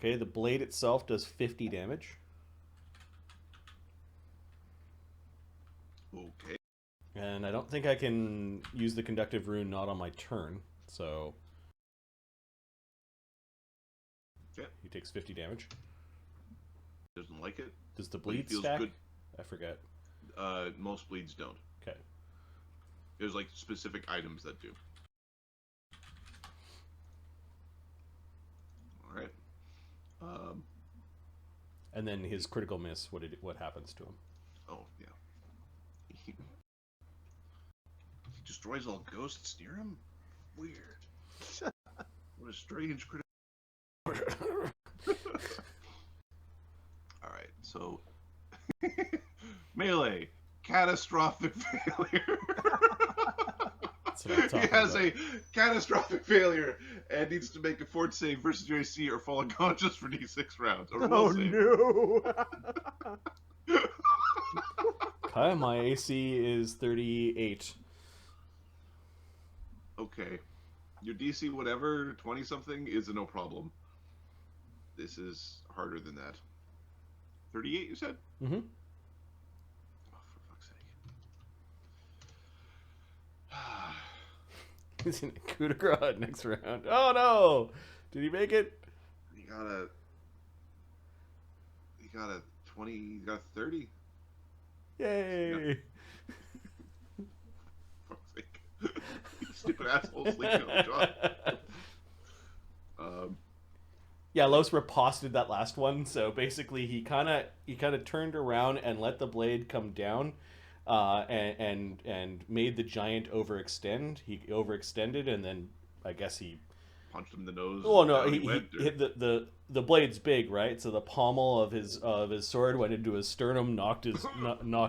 Okay, the blade itself does 50 damage. Okay. And I don't think I can use the conductive rune not on my turn, so he takes 50 damage. Doesn't like it. Does the bleed stack? Good. I forget. Most bleeds don't. Okay. There's like specific items that do. All right. And then his critical miss. What happens to him? Oh yeah. He destroys all ghosts near him. Weird. What a strange critical. All right. So melee, catastrophic failure. He has a catastrophic failure and needs to make a fort save versus your AC or fall unconscious for D6 rounds. Or oh no! Okay, my AC is 38. Okay. Your DC, whatever, 20 something, is a no problem. This is harder than that. 38, you said? Mm-hmm. Oh, for fuck's sake. He's in a coup de grace next round. Oh no! Did he make it? He got a 20, he got a 30. Yay! For fuck's sake. Stupid asshole sleeping on the job. Yeah, Los riposted that last one, so basically he kind of turned around and let the blade come down, and made the giant overextend. He overextended, and then I guess he punched him in the nose. Oh no, he hit the blade's big, right? So the pommel of his sword went into his sternum, knocked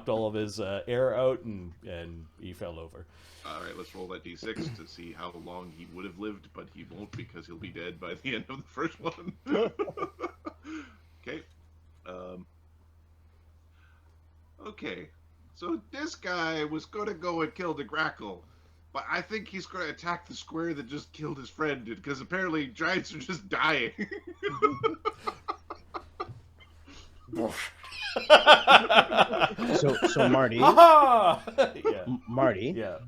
all of his air out, and he fell over. All right, let's roll that d6 to see how long he would have lived, but he won't because he'll be dead by the end of the first one. Okay. Okay. So this guy was going to go and kill the Grakkel, but I think he's going to attack the square that just killed his friend, because apparently giants are just dying. So Marty, yeah. Marty, yeah.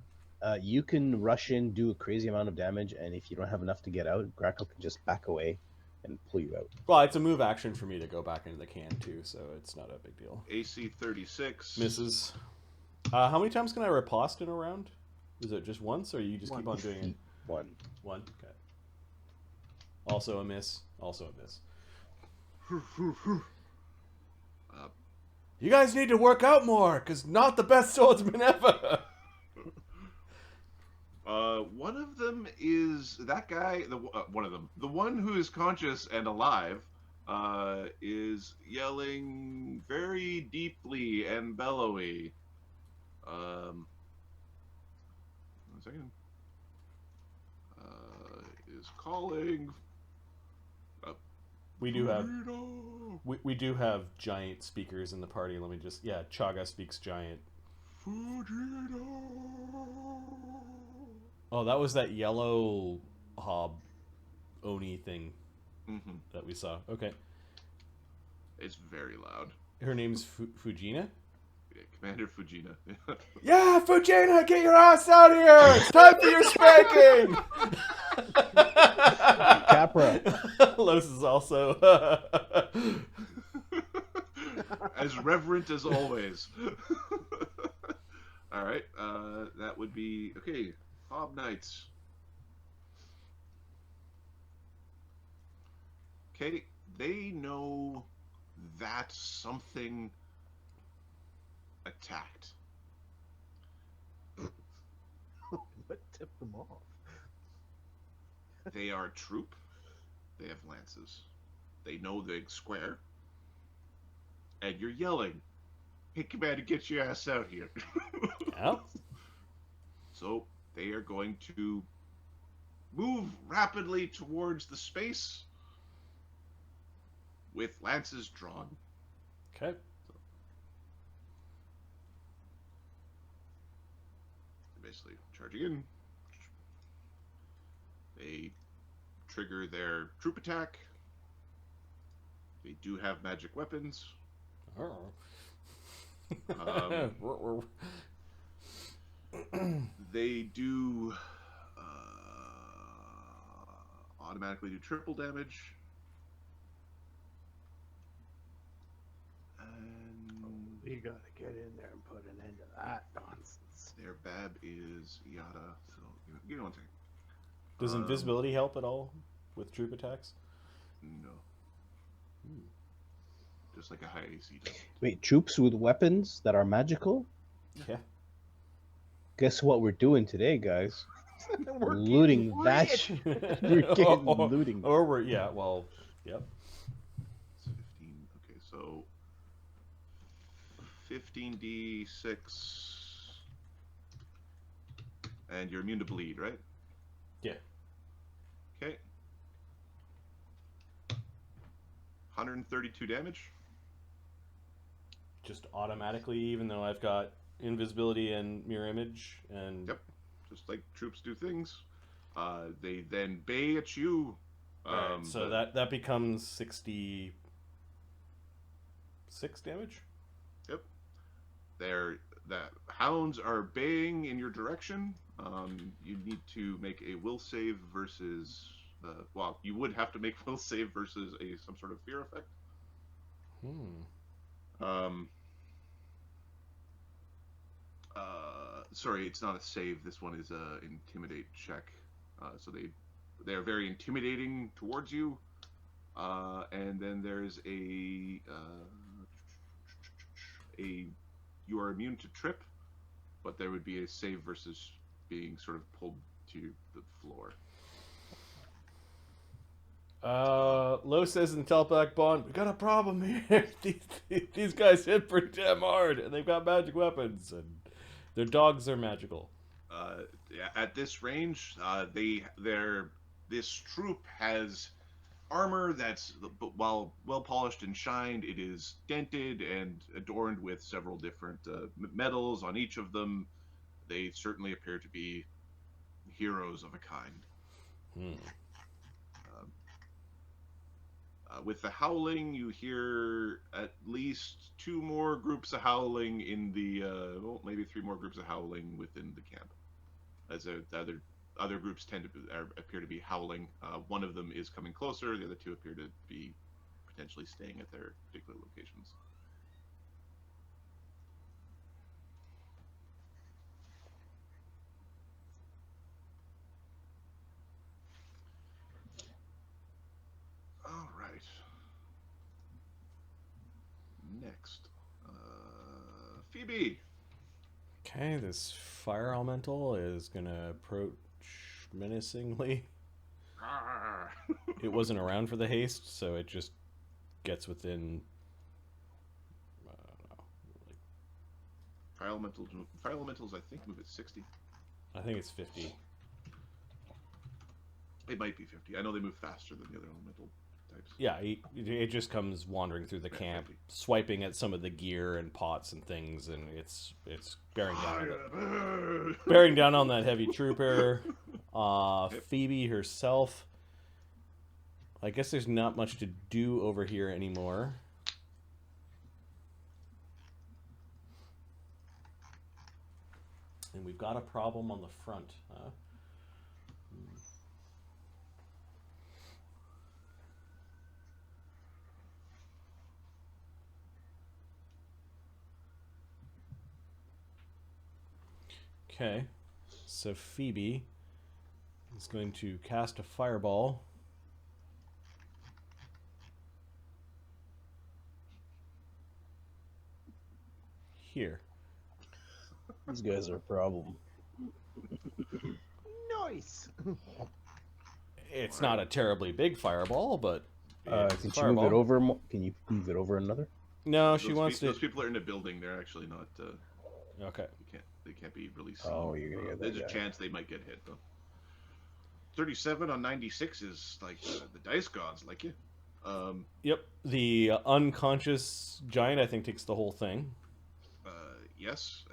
You can rush in, do a crazy amount of damage, and if you don't have enough to get out, Grakkel can just back away and pull you out. Well, it's a move action for me to go back into the can too, so it's not a big deal. AC 36 misses. How many times can I riposte in a round? Is it just once, or you just keep on doing it? One. Okay. Also a miss. Also a miss. You guys need to work out more, because not the best swordsman ever. One of them is that guy. One of them, the one who is conscious and alive, is yelling very deeply and bellowy. 1 second. Is calling. We do have giant speakers in the party. Let me just Chaga speaks giant. Oh, that was that yellow hob Oni thing that we saw. Okay. It's very loud. Her name's Fujina? Yeah, Commander Fujina. Yeah, Fujina, get your ass out here! It's time for your spanking! Capra. Los is also... as reverent as always. Alright, that would be... Okay, Hob Knights. Okay, they know that something attacked. What tipped them off? They are a troop. They have lances. They know the square. And you're yelling, "Hey, Commander, get your ass out here." Yeah. So they are going to move rapidly towards the space with lances drawn. Okay. Basically charging in. They trigger their troop attack. They do have magic weapons. Oh. They do automatically do triple damage. And We gotta get in there and put an end to that nonsense. their bab is yada. So give me one second. Does invisibility help at all with troop attacks? No. Just like a high AC does. Wait, troops with weapons that are magical? Yeah. Guess what we're doing today, guys? We're Looting getting that rich. shit. We're getting looting. Or we're, yeah, well, yep. It's 15. Okay, so 15d6. And you're immune to bleed, right? Yeah. Okay. 132 damage. Just automatically, even though I've got invisibility and mirror image and... Yep. Just like troops do things. They then bay at you. Alright, so that becomes 66 damage? Yep. The hounds are baying in your direction. You need to make a will save versus... well, you would have to make will save versus some sort of fear effect. Sorry, it's not a save. This one is a intimidate check. So they are very intimidating towards you. And then there's a you are immune to trip, but there would be a save versus being sort of pulled to the floor. Lo says in Telpac Bond, we got a problem here. These guys hit pretty damn hard, and they've got magic weapons, and their dogs are magical. At this range, this troop has armor that's, while well polished and shined, it is dented and adorned with several different medals on each of them. They certainly appear to be heroes of a kind. With the howling, you hear at least 2 more groups of howling in the, maybe 3 more groups of howling within the camp. As the other groups appear to be howling. One of them is coming closer. The other 2 appear to be potentially staying at their particular locations. All right. Next, Phoebe. Okay, this fire elemental is gonna approach menacingly. It wasn't around for the haste, so it just gets within, I don't know, like... Fire elementals, I think, move at 60. I think it's 50. It might be 50. I know they move faster than the other elemental types. Yeah, it just comes wandering through the camp, swiping at some of the gear and pots and things, and it's bearing down on that heavy trooper. Phoebe herself. I guess there's not much to do over here anymore. And we've got a problem on the front, huh? Okay, so Phoebe is going to cast a fireball. Here. These guys are a problem. Nice. Right. It's not a terribly big fireball, but it's Can a you move fireball. it over? Can you move it over another? No, she wants Those to. people are in a building. They're actually not. Okay. They can't be really seen. Oh, you're gonna get that There's a guy. chance they might get hit though. 37 on 96 is like the dice gods like you. Yep. The unconscious giant, I think, takes the whole thing. Yes,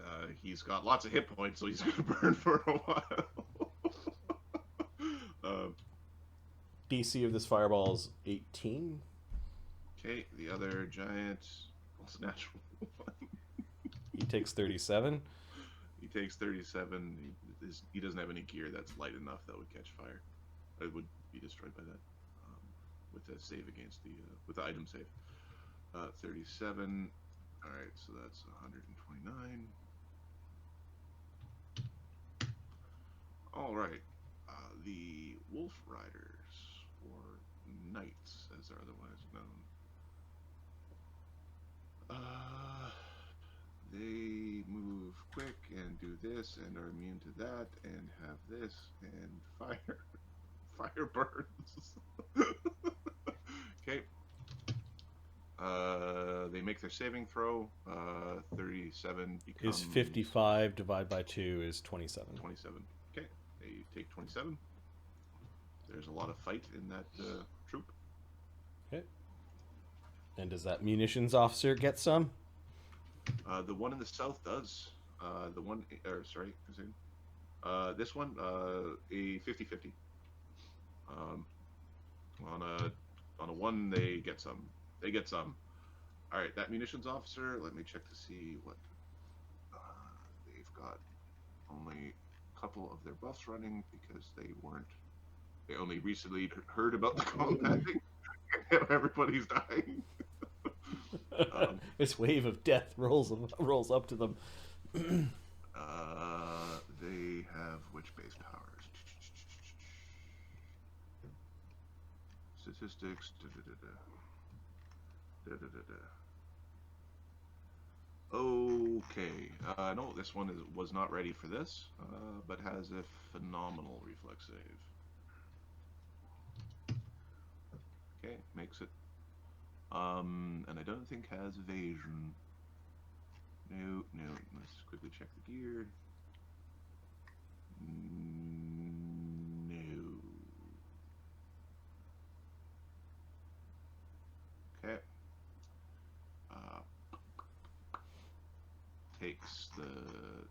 he's got lots of hit points, so he's gonna burn for a while. DC of this fireball is 18. Okay, the other giant. What's a natural one? He takes 37. He takes 37. He doesn't have any gear that's light enough that would catch fire. It would be destroyed by that. With a save against the with the item save. 37. All right, so that's 129. All right, the Wolf Riders, or Knights, as they're otherwise known. They move quick and do this and are immune to that and have this and fire burns. Okay. They make their saving throw. 37 becomes... Is 55 divided by 2 is 27. 27. Okay. They take 27. There's a lot of fight in that troop. Okay. And does that munitions officer get some? The one in the south does. The one... this one, a 50-50. On a 1, they get some. They get some. All right, that munitions officer. Let me check to see what they've got. Only a couple of their buffs running because they only recently heard about the combat. Everybody's dying. This wave of death rolls up to them. They have which base powers? Statistics. Okay. No, this one was not ready for this, but has a phenomenal reflex save. Okay, makes it. And I don't think has evasion. No. Let's quickly check the gear. No. Okay.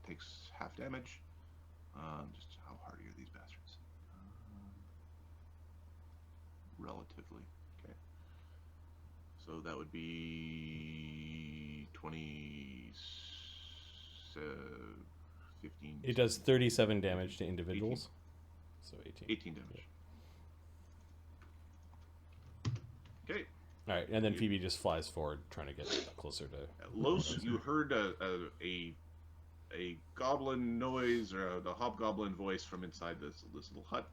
Takes half damage. Just how hard are these bastards? Relatively. Okay. So that would be 20, 15. It does 37 damage to individuals. 18. So 18 damage. Yeah. Okay. All right, and then Phoebe just flies forward, trying to get closer to. Lloes, you heard a goblin noise or the hobgoblin voice from inside this little hut.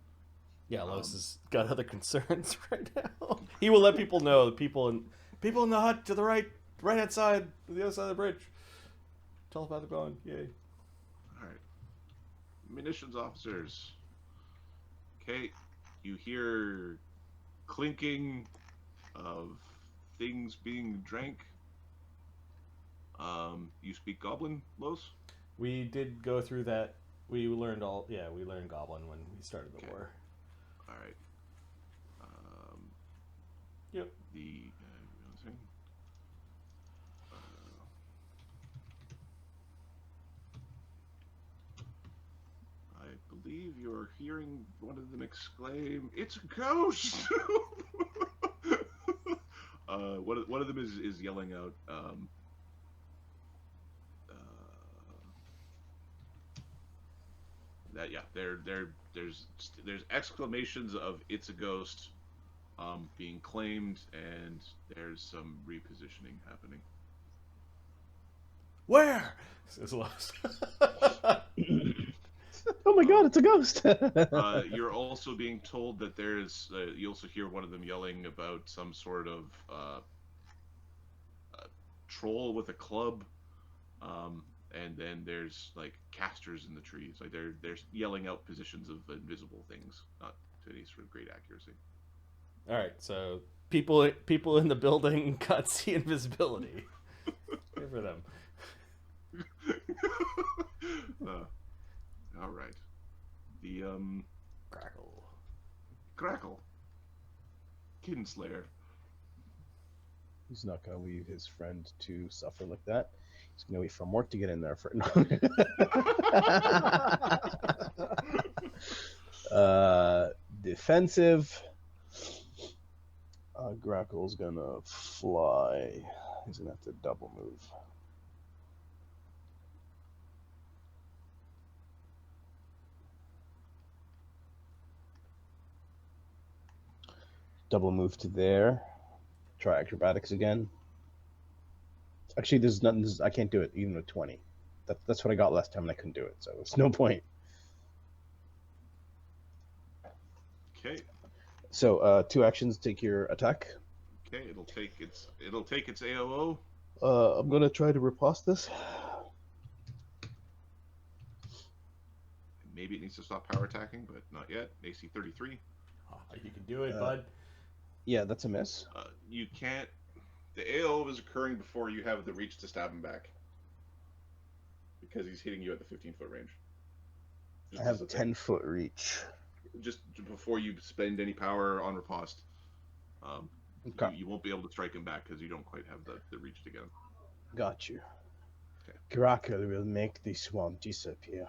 Yeah, Lloes has got other concerns right now. He will let people know. The people in the hut to the right hand side, the other side of the bridge. Telepathic on, yay! All right, munitions officers. Okay, you hear clinking of things being drank. You speak Goblin, Lloes? We did go through that. We learned we learned Goblin when we started the war. All right. Yep. I believe you're hearing one of them exclaim, "It's a ghost!" One of them is yelling out. There's exclamations of "It's a ghost," being claimed, and there's some repositioning happening. Where? Says Lloes. Oh my god, it's a ghost! You're also being told that there's. You also hear one of them yelling about some sort of troll with a club, and then there's like casters in the trees. Like they're yelling out positions of invisible things, not to any sort of great accuracy. All right, so people in the building got see invisibility. Good for them. All right. The Grakkel. Kinslayer. He's not gonna leave his friend to suffer like that. He's gonna wait for Mort to get in there for defensive. Grakkel's gonna fly. He's gonna have to double move. Double move to there. Try acrobatics again. Actually, there's nothing. I can't do it even with 20. That's what I got last time, and I couldn't do it. So it's no point. Okay. So 2 actions take your attack. Okay. It'll take its AOO. I'm gonna try to riposte this. Maybe it needs to stop power attacking, but not yet. AC 33. Oh, you can do it, bud. Yeah, that's a miss. You can't. The AOO is occurring before you have the reach to stab him back. Because he's hitting you at the 15-foot range. I have a 10-foot reach. Just before you spend any power on riposte. Okay. You won't be able to strike him back because you don't quite have the reach to get him. Got you. Okay. Grakkel will make the swamp disappear.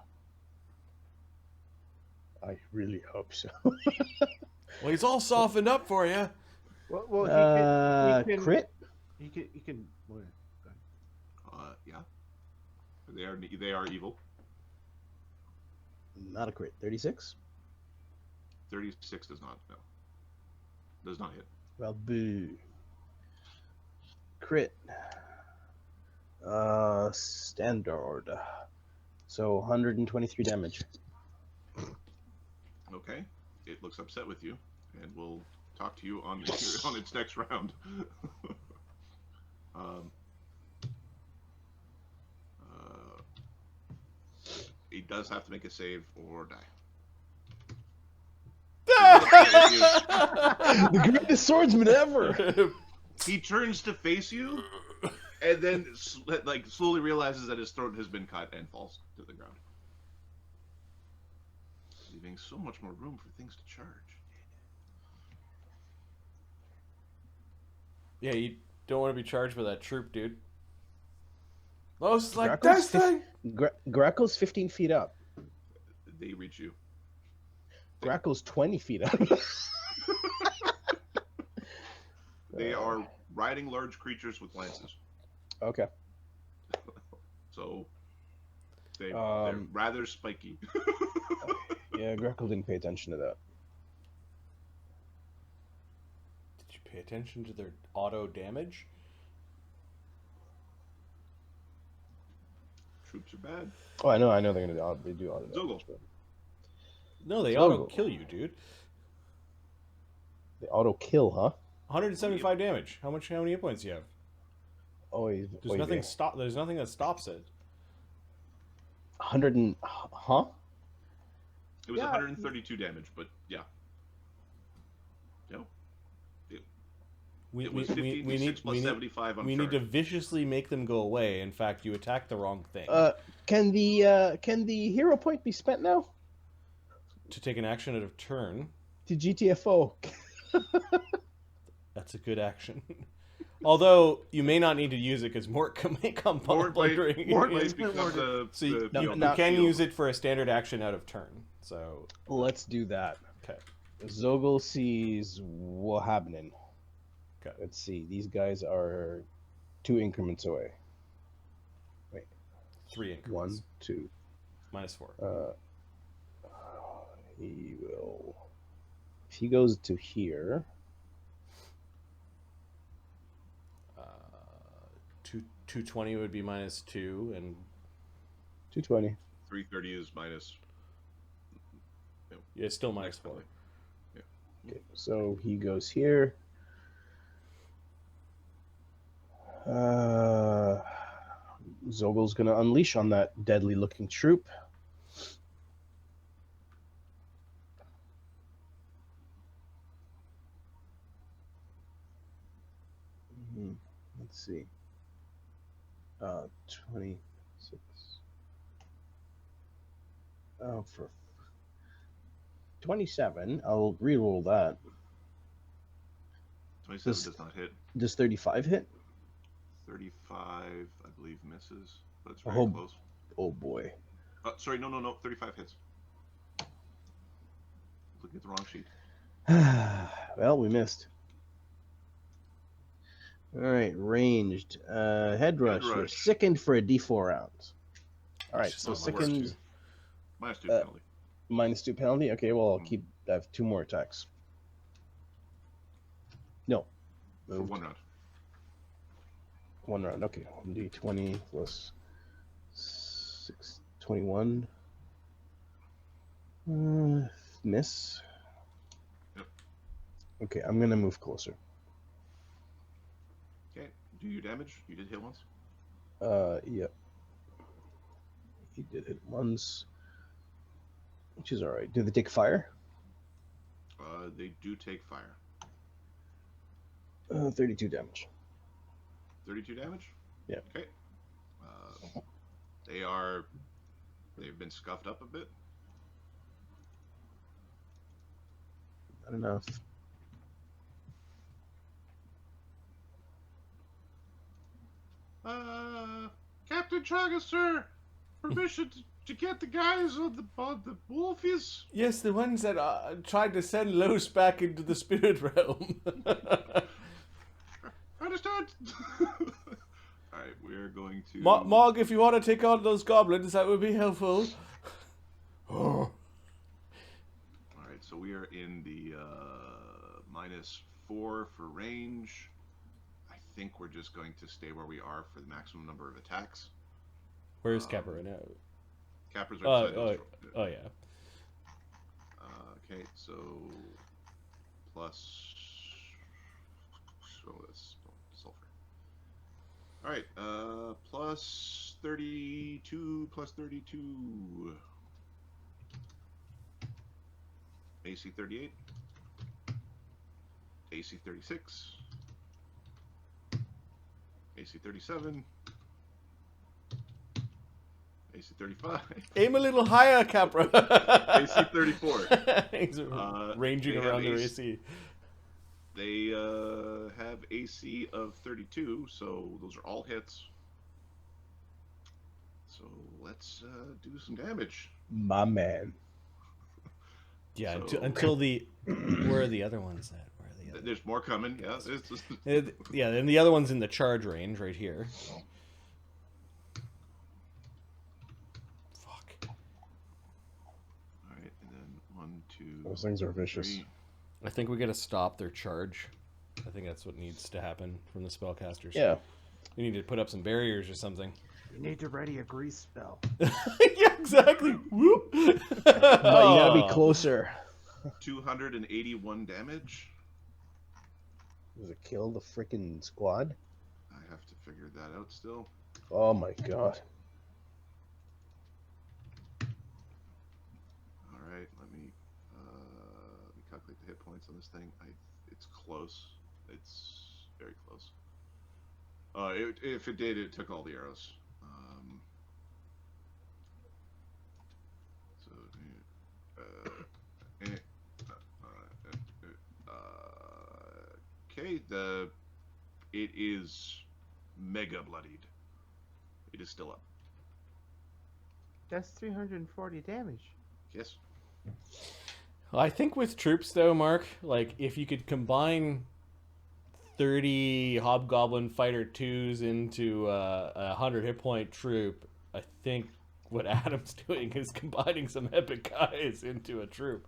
I really hope so. Well, he's all softened up for you. Well, he can crit? He can. Well, Yeah. They are evil. Not a crit. 36? 36 does not. No. Does not hit. Well, boo. Crit. Standard. So 123 damage. Okay. It looks upset with you, and will talk to you on its next round. He does have to make a save or die. The greatest swordsman ever! He turns to face you, and then slowly realizes that his throat has been cut and falls to the ground, leaving so much more room for things to charge. Yeah, you don't want to be charged with that troop, dude. Los like Grakkel's this thing. Grakkel's 15 feet up. They reach you. Grakkel's 20 feet up. They are riding large creatures with lances, Okay. so they're rather spiky. Yeah, Grakkel didn't pay attention to that. Did you pay attention to their auto damage? Troops are bad. Oh, I know they're gonna they do auto damage, but No, they So- auto kill you, dude. they auto kill, huh? 175 damage. How many hit points do you have? Oh, There's nothing There's nothing that stops it. 100 and huh? It was Yeah. 132 damage, but yeah. No. It was 56 plus 75 on we need charge. to viciously make them go away. In fact, you attacked the wrong thing. Can the hero point be spent now? To take an action out of turn, To GTFO. that's a good action. Although you may not need to use it because Mort may come Mort might blundering. become the, So you, the you field. can use it for a standard action out of turn. So Let's do that. okay. Zogel sees what happening. Okay. Let's see. These guys are 2 increments away. 3 increments. 1, 2. -4. He will. If he goes to here, 220 would be -2, and 220. 330 is minus. yeah, it's still -4. Definitely. Okay, so he goes here. Zogel's gonna unleash on that deadly-looking troop. Let's see. 26. Oh, for 27. I'll reroll that. 27 This- does not hit. Does 35 hit? 35, I believe, misses, but it's very Oh. close. Oh boy. Sorry, no. 35 hits. Looking at the wrong sheet. Well, we missed. All right, ranged. Head rush. Head We're rush. sickened for a D4 round. All right, It's so just not my worst, sickened -2 Uh, penalty. -2 penalty. Okay, well I'll keep. I have 2 more attacks. No, For moved. 1 round. 1 round. Okay, 1d20 plus 6, 21. Miss. Yep. Okay, I'm gonna move closer. Okay. Do your damage. You did hit once. Yep. He did it once, which is all right. Do they take fire? They do take fire. 32 damage. 32 damage? Yeah. Okay. They've been scuffed up a bit. Not enough. Captain Chaga, sir, permission to get the guys on the wolfies. Yes, the ones that tried to send Lloes back into the spirit realm. Understood. All right, we're going to. Mog, if you want to take on those goblins, that would be helpful. Oh. All right, so we are in the -4 for range. I think we're just going to stay where we are for the maximum number of attacks. Where's Kappa right now? Cappers are Oh yeah. Okay, so plus. So that's sulfur. All right, plus 32 plus 32. AC 38. AC 36. AC 37. AC 35. Aim a little higher, Capra. AC 34. He's ranging they have around their AC. AC. They have AC of 32, so those are all hits. So let's do some damage. My man. Yeah, So- until the. Where are the other ones at? Where are the other? There's more coming. Yeah, it's just... Yeah, and the other one's in the charge range right here. Fuck. All right, and then 1, 2. Those things are vicious. 3. I think we gotta stop their charge. I think that's what needs to happen from the spellcasters. Yeah. We need to put up some barriers or something. You need to ready a grease spell. Yeah, exactly. Whoop. But you gotta be closer. 281 damage. Does it kill the freaking squad? I have to figure that out still. Oh my god. All right, let me calculate the hit points on this thing. It's close. It's very close. If it did, it took all the arrows. So, okay, it is mega bloodied. It is still up. That's 340 damage. Yes. Well, I think with troops though, Mark, like if you could combine 30 Hobgoblin Fighter 2s into a 100 hit point troop, I think what Adam's doing is combining some epic guys into a troop.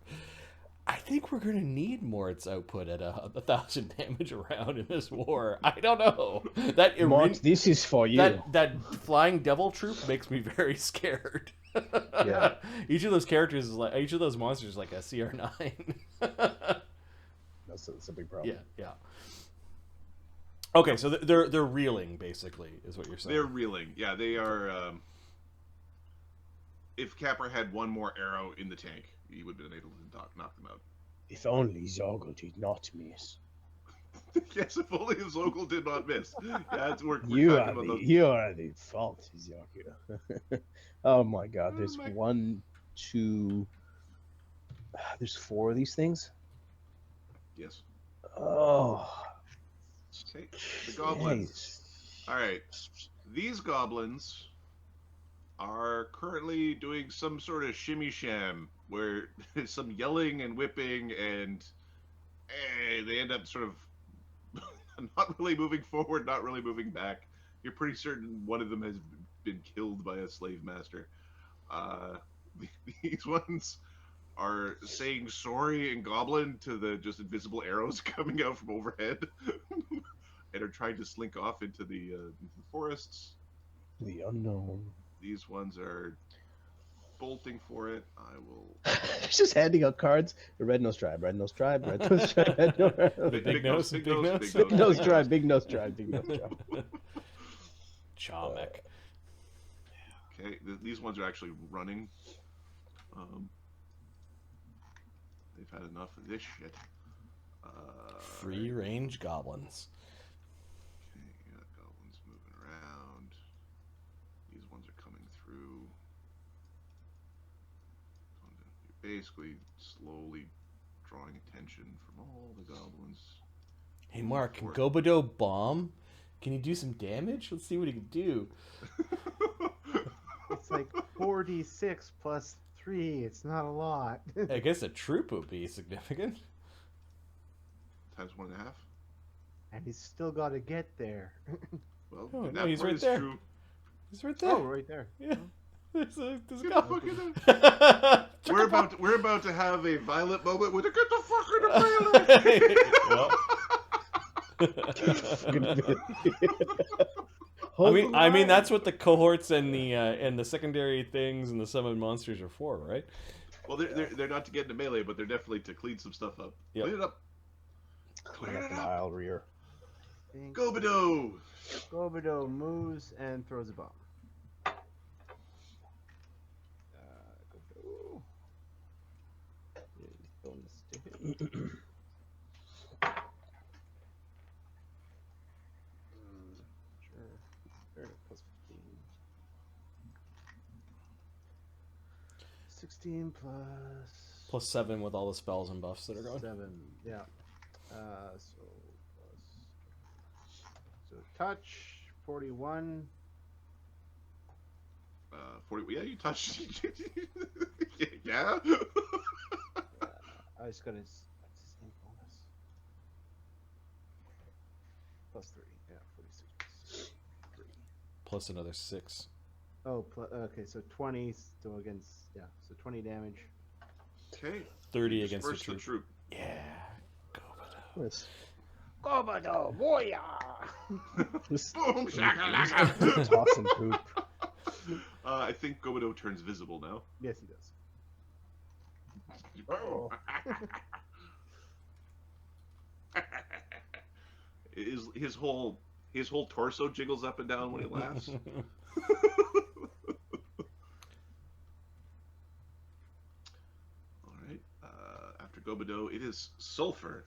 I think we're gonna need Mort's output at 1,000 damage around in this war. I don't know. That Mort, this is for you. that flying devil troop makes me very scared. Yeah. Each of those characters is like each of those monsters is like a CR9. That's a big problem. Yeah. Okay, so they're reeling basically, is what you're saying. They're reeling. Yeah, they are. If Capper had one more arrow in the tank, he would have been able to knock them out. If only Zoggle did not miss. Yes, if only his local did not miss. Yeah, it's we're You talking are about the those. you are the fault, Zoggle. Oh my god, there's my- 1, 2. There's 4 of these things. Yes. Oh. Okay. The goblins. Jeez. All right. These goblins are currently doing some sort of shimmy sham where there's some yelling and whipping and they end up sort of not really moving forward, not really moving back. You're pretty certain one of them has been killed by a slave master. These ones are saying sorry in Goblin to the just invisible arrows coming out from overhead, and are trying to slink off into the forests. The unknown. These ones are bolting for it. I will. Just handing out cards. The red nose tribe, red nose tribe, red nose tribe, red nose tribe. Big nose, big big nose, nose. big Big nose, nose big tribe, nose. big nose tribe, big nose tribe. Chamek. Okay, these ones are actually running. They've had enough of this shit. Free range goblins. Okay, yeah, goblins moving around. These ones are coming through. You're basically slowly drawing attention from all the goblins. Hey Mark, can Gobido bomb? Can you do some damage? Let's see what he can do. It's like 4d6 plus 3. It's not a lot. I guess a troop would be significant. Times 1.5. And he's still got to get there. Well, Oh, that no, he's part right is there. true. He's right there. Oh, right there. Yeah. There's a Get the goblin. fuck in there. We're about to have a violent moment with a get the fuck in the Well. I mean that's what the cohorts and the secondary things and the summoned monsters are for, right? Well, they're not to get into melee, but they're definitely to clean some stuff up. Yep. Clean it up. Clean up an aisle rear. Gobido. Gobido moves and throws a bomb. Gobido. Bonus to hit. Sure. Fair, plus 15. 16 Plus 7 with all the spells and buffs that are going. 7. Yeah. So touch 41. 40. Yeah, you touched. Yeah. I just got his. What's his name? Bonus. Plus 3. Yeah, 46. 3. Plus another 6. Oh, okay. So 20. So against so 20 damage. Okay. 30 against the Disperse troop. the troop. Yeah. Gobido. This, Gobido, boya! this Boom shakalaka. toss and poop. I think Gobido turns visible now. Yes, he does. Oh. his whole torso jiggles up and down when he laughs. All right. After Gobido, it is Sulfur.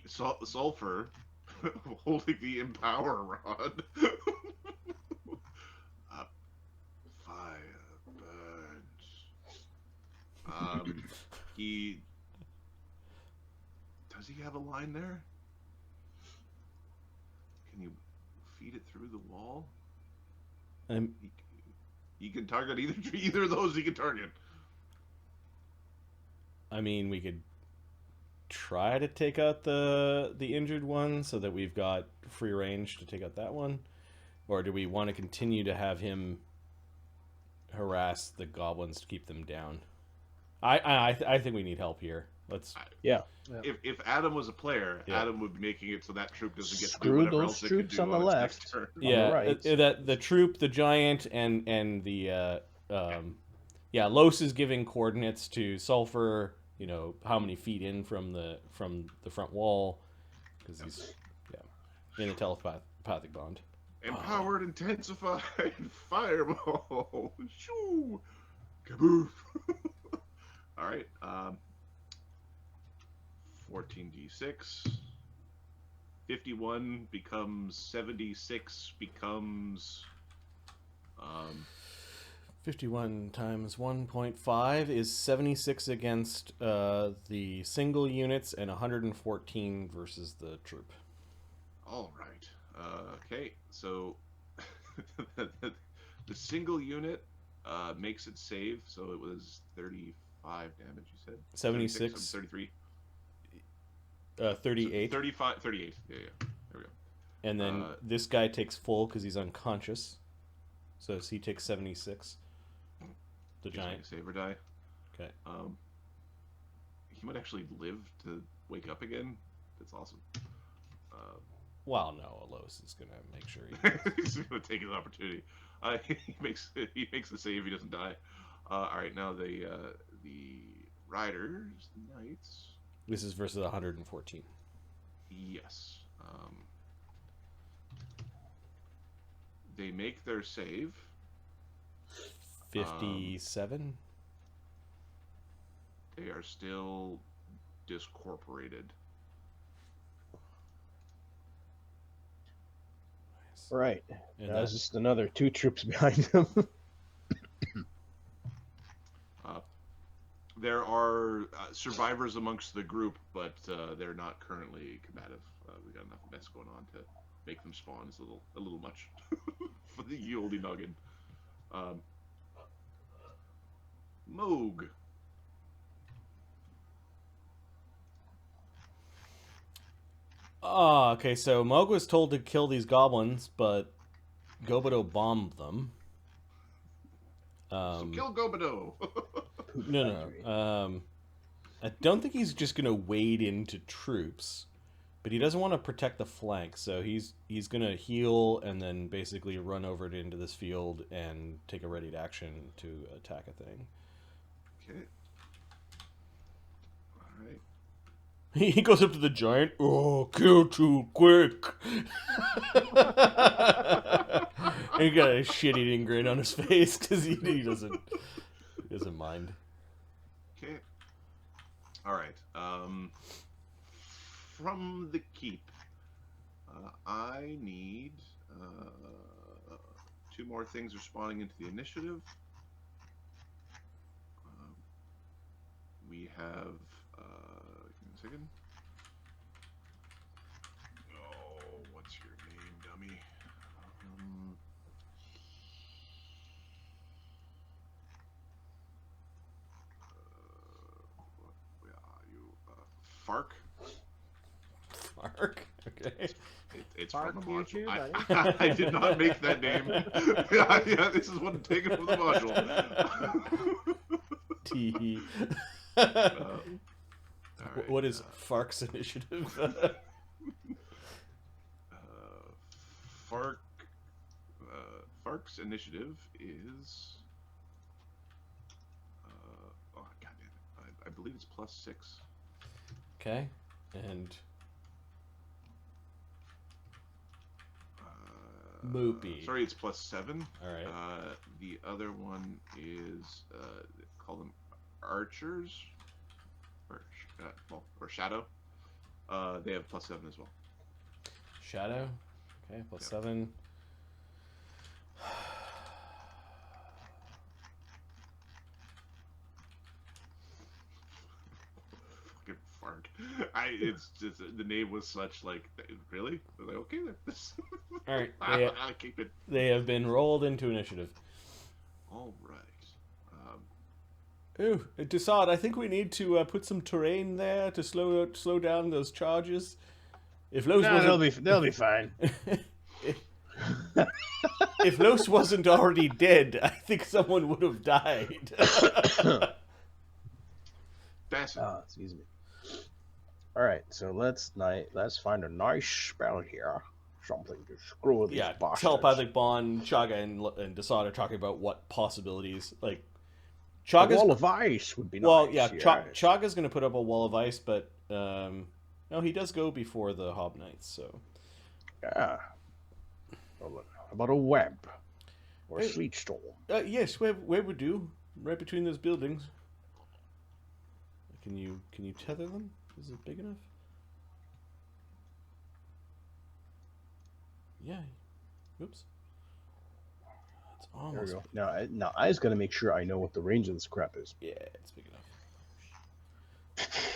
Sulfur holding the Empower Rod. Fire burns. Does he have a line there? Can you feed it through the wall? He can target either of those. He can target. I mean, we could try to take out the injured one so that we've got free range to take out that one, or do we want to continue to have him harass the goblins to keep them down? I think we need help here. Let's. Yeah. If Adam was a player, Yeah. Adam would be making it so that troop doesn't get to do Screw whatever those else it troops can do on the its left. next turn. Yeah, right. that the troop, the giant, and the Lloes is giving coordinates to Sulfur. You know how many feet in from the front wall, because he's in a telepathic bond. Empowered, intensified, fireball. Shoo! Kaboof! All right. 14d6. 51 becomes 76 becomes 51 times 1.5 is 76 against the single units and 114 versus the troop. all right. Okay, so the single unit makes it save, so it was 35 damage, you said? 76. 33. 38. 35, 38. Yeah. There we go. And then this guy takes full because he's unconscious. So he takes 76. The giant. Saber die. Okay. He might actually live to wake up again. That's awesome. Well, no, Lloes is gonna make sure he's gonna take his opportunity. He makes the save. He doesn't die. All right, now the riders, the knights. This is versus 114. Yes. They make their save. 57. They are still discorporated. Right. And There's just another 2 troops behind them. There are survivors amongst the group, but they're not currently combative. We got enough mess going on to make them spawn. It's a little much for the Yoldy Noggin. Moog. Oh, okay, so Moog was told to kill these goblins, but Gobido bombed them. So kill Gobido. No. I don't think he's just gonna wade into troops, but he doesn't want to protect the flank, so he's gonna heal and then basically run over into this field and take a ready to action to attack a thing. Okay. All right. He goes up to the giant. Oh, kill too quick! And he got a shit-eating grin on his face because he doesn't mind. Okay. All right. From the keep, I need 2 more things are spawning into the initiative. We have. Give me a second. Oh, what's your name, dummy? Where are you? Fark? Fark? Okay. It's Fark from the YouTube, module. I did not make that name. Yeah, this is one taken from the module. T. Right, What is Fark's initiative? Fark's initiative is. Oh god damn it! I believe it's +6. Okay, and Moopy. Sorry, it's +7. All right. The other one is call them archers, or shadow. They have +7 as well. Shadow. Okay, +7. Fucking Fark. It's just the name was such like really. I was like, okay then. All right. I'll keep it. They have been rolled into initiative. All right. Ooh, Desaad, I think we need to put some terrain there to slow down those charges. If Lloes They'll be fine. if Lloes wasn't already dead, I think someone would have died. That's it. Excuse me. All right, so let's find a nice spell here. Something to screw with these bastards. Telepathic bond. Chaga and Desaad are talking about what possibilities. Like A wall of ice would be nice. Well, yeah, Chaga's going to put up a wall of ice, but no, he does go before the Hob Knights, so. Yeah. Well, how about a web or a sleet storm? Yes, web would do, right between those buildings. Can you tether them? Is it big enough? Yeah. Oops. It's almost. There we go. Now I just got to make sure I know what the range of this crap is. Yeah, it's big enough.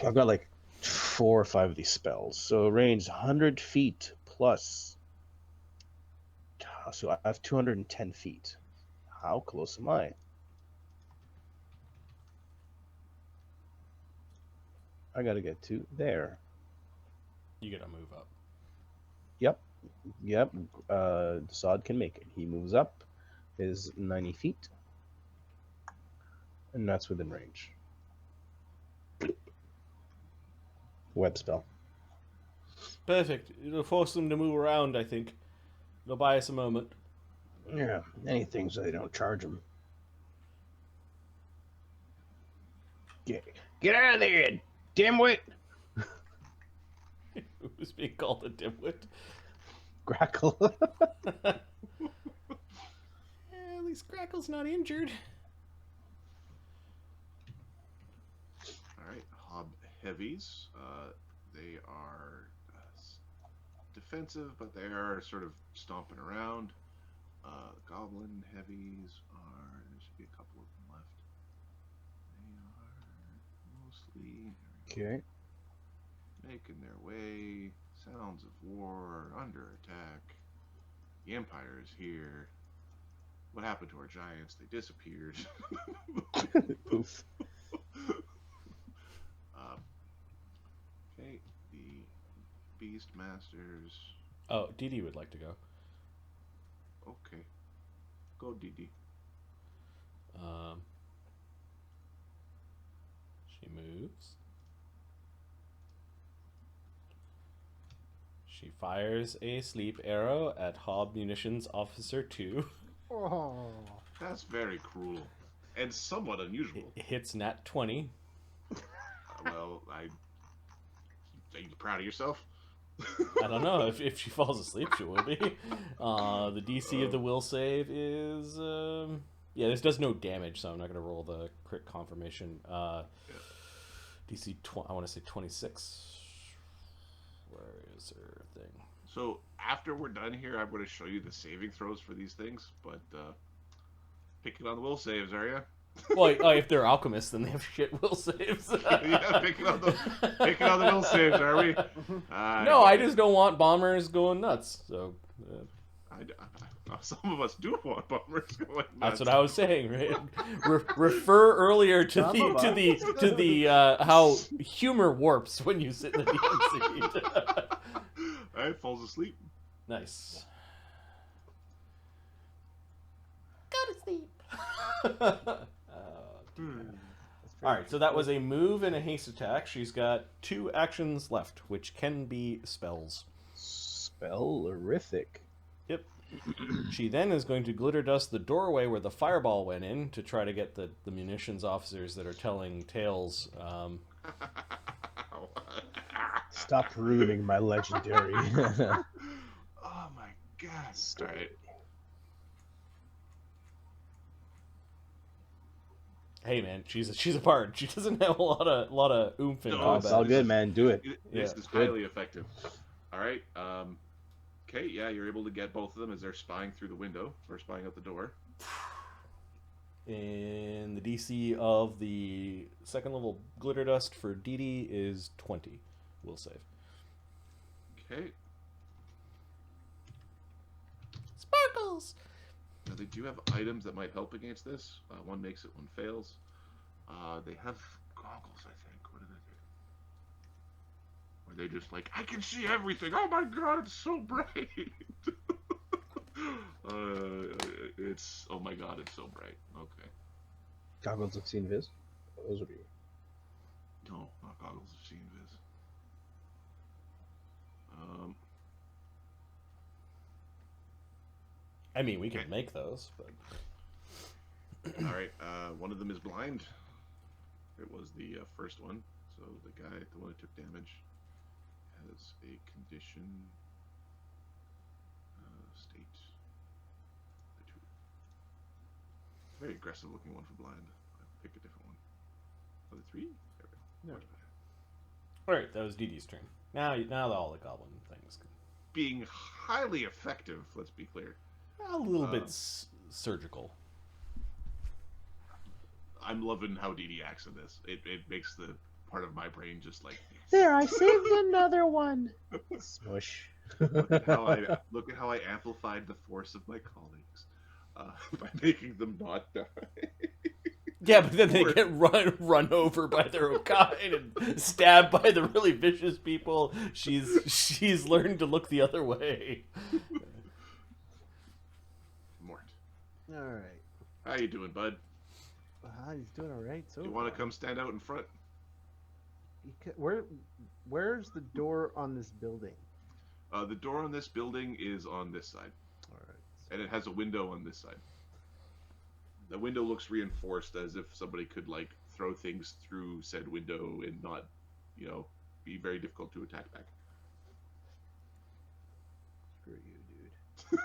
I've got like 4 or 5 of these spells. So range 100 feet plus. So I have 210 feet. How close am I? I got to get to there. You get a move up. Yep. Sod can make it. He moves up his 90 feet. And that's within range. Web spell. Perfect. It'll force them to move around, I think. It'll buy us a moment. Yeah, anything so they don't charge him. Get out of there, dimwit! Who's being called a dimwit? Grakkel. At least Grakkel's not injured. All right, hob heavies. They are defensive, but they are sort of stomping around. Goblin heavies are. There should be a couple of them left. They are mostly Okay. making their way. Sounds of war, under attack. The Empire is here. What happened to our giants? They disappeared. Poof. Okay, the Beast Masters. Oh, Dee would like to go. Okay, go Didi. She moves. She fires a sleep arrow at Hob Munitions Officer 2. Oh. That's very cruel and somewhat unusual. It hits nat 20. Well, are you proud of yourself? I don't know. If she falls asleep, she will be. The DC of the will save is... yeah, this does no damage, so I'm not going to roll the crit confirmation. DC, I want to say 26. Where is her thing? So after we're done here, I'm going to show you the saving throws for these things, but picking on the will saves, are you? Well, if they're alchemists, then they have shit will saves. Yeah, picking on the will saves, are we? No, I just don't want bombers going nuts. So some of us do want bombers going nuts. that's what I was saying, right? Refer earlier to the how humor warps when you sit in the DM seat. All right, falls asleep. Nice. Go to sleep. Alright, so that was a move and a haste attack. She's got 2 actions left, which can be spells. Spellerific. Yep. She then is going to glitter dust the doorway where the fireball went in to try to get the munitions officers that are telling tales. Stop ruining my legendary. Oh my god. Alright. Hey man, she's a bard. She doesn't have a lot of oomph in No, Oh, it's combat. all good, man. Do it. This Yeah, is highly effective. Alright, okay, yeah, you're able to get both of them as they're spying through the window, or spying out the door. And the DC of the second level glitter dust for Dee is 20. Will save. Okay. Sparkles! Now they do have items that might help against this. One makes it, one fails. They have goggles, I think. What do they do? Where they just like, I can see everything. Oh my god, it's so bright. It's, oh my god, it's so bright. Okay. Goggles of seen viz. Those would be. No, not goggles of seeing viz. I mean, we can Okay. make those, but All right, one of them is blind. It was the first one. So the one that took damage, has a condition. State. The two. Very aggressive looking one for blind. I'll pick a different one. Oh, the 3? There we go. No. Much better. all right, that was Dee's turn. Now all the goblin things. Being highly effective. Let's be clear. A little bit surgical. I'm loving how Dee acts in this. It makes the part of my brain just like, There, I saved another one. Smush. look at how I amplified the force of my colleagues by making them not die. Yeah, but then they Mort. get run over by their own kind and stabbed by the really vicious people. She's learned to look the other way. Mort, All right. how you doing, bud? He's doing all right. So You want to come stand out in front? Where's the door on this building? The door on this building is on this side, All right. and it has a window on this side. The window looks reinforced, as if somebody could like throw things through said window and not, be very difficult to attack back. Screw you, dude.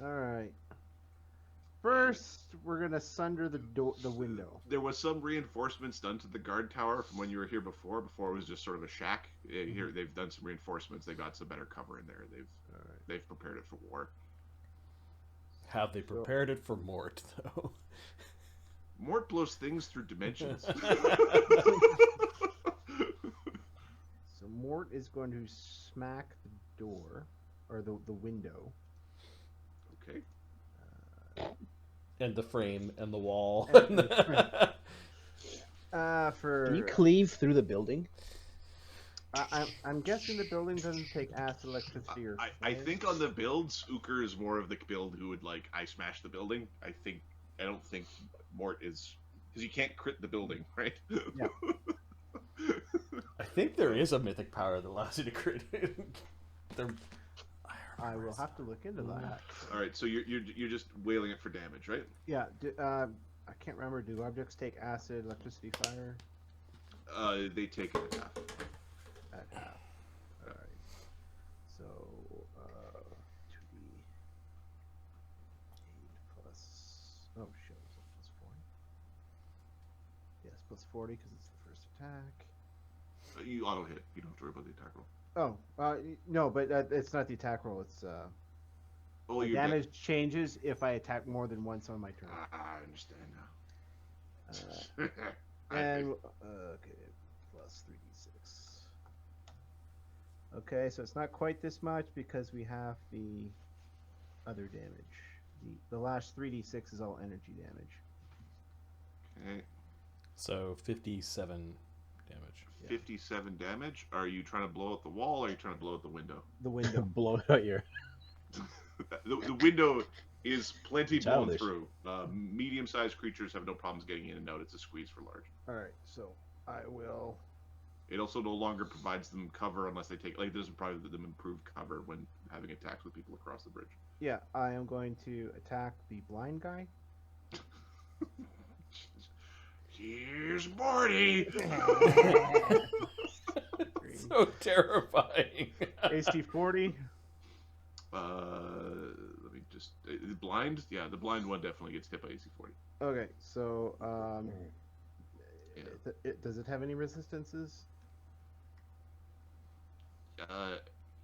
All right. First, we're gonna sunder the window. There was some reinforcements done to the guard tower from when you were here before. Before it was just sort of a shack. Here they've done some reinforcements. They got some better cover in there. They've prepared it for war. Have they prepared it for Mort, though? Mort blows things through dimensions. So Mort is going to smack the door, or the window. Okay. And the frame and the wall. And Can you cleave through the building? I'm guessing the building doesn't take acid, electricity, or I fire. think on the builds, Uker is more of the build who would I smash the building. I don't think Mort is, because you can't crit the building, right? Yeah. I think there is a mythic power that allows you to crit. I will have to look into that. All right, so you're just wailing it for damage, right? Yeah. I can't remember. Do objects take acid, electricity, fire? They take it at half. At half. All right. So 2d8 plus. Oh shit! Was it plus 40? Yes, plus 40 because it's the first attack. You auto hit. You don't have to worry about the attack roll. Oh, no, but it's not the attack roll. It's Oh, the your damage changes if I attack more than once on my turn. I understand now. And okay, plus 3d6. Okay, so it's not quite this much because we have the other damage. The last 3d6 is all energy damage. Okay. So 57 damage. 57 damage. Are you trying to blow out the wall, or are you trying to blow out the window? The window. Blow out your. The window is plenty blown Childish. through. Medium-sized creatures have no problems getting in and out. It's a squeeze for large. All right, so I will. It also no longer provides them cover unless they take. It doesn't provide them improved cover when having attacks with people across the bridge. Yeah, I am going to attack the blind guy. Here's Morty. So terrifying. AC 40. Let me just blind. Yeah, the blind one definitely gets hit by AC 40. Okay, so Yeah. does it have any resistances?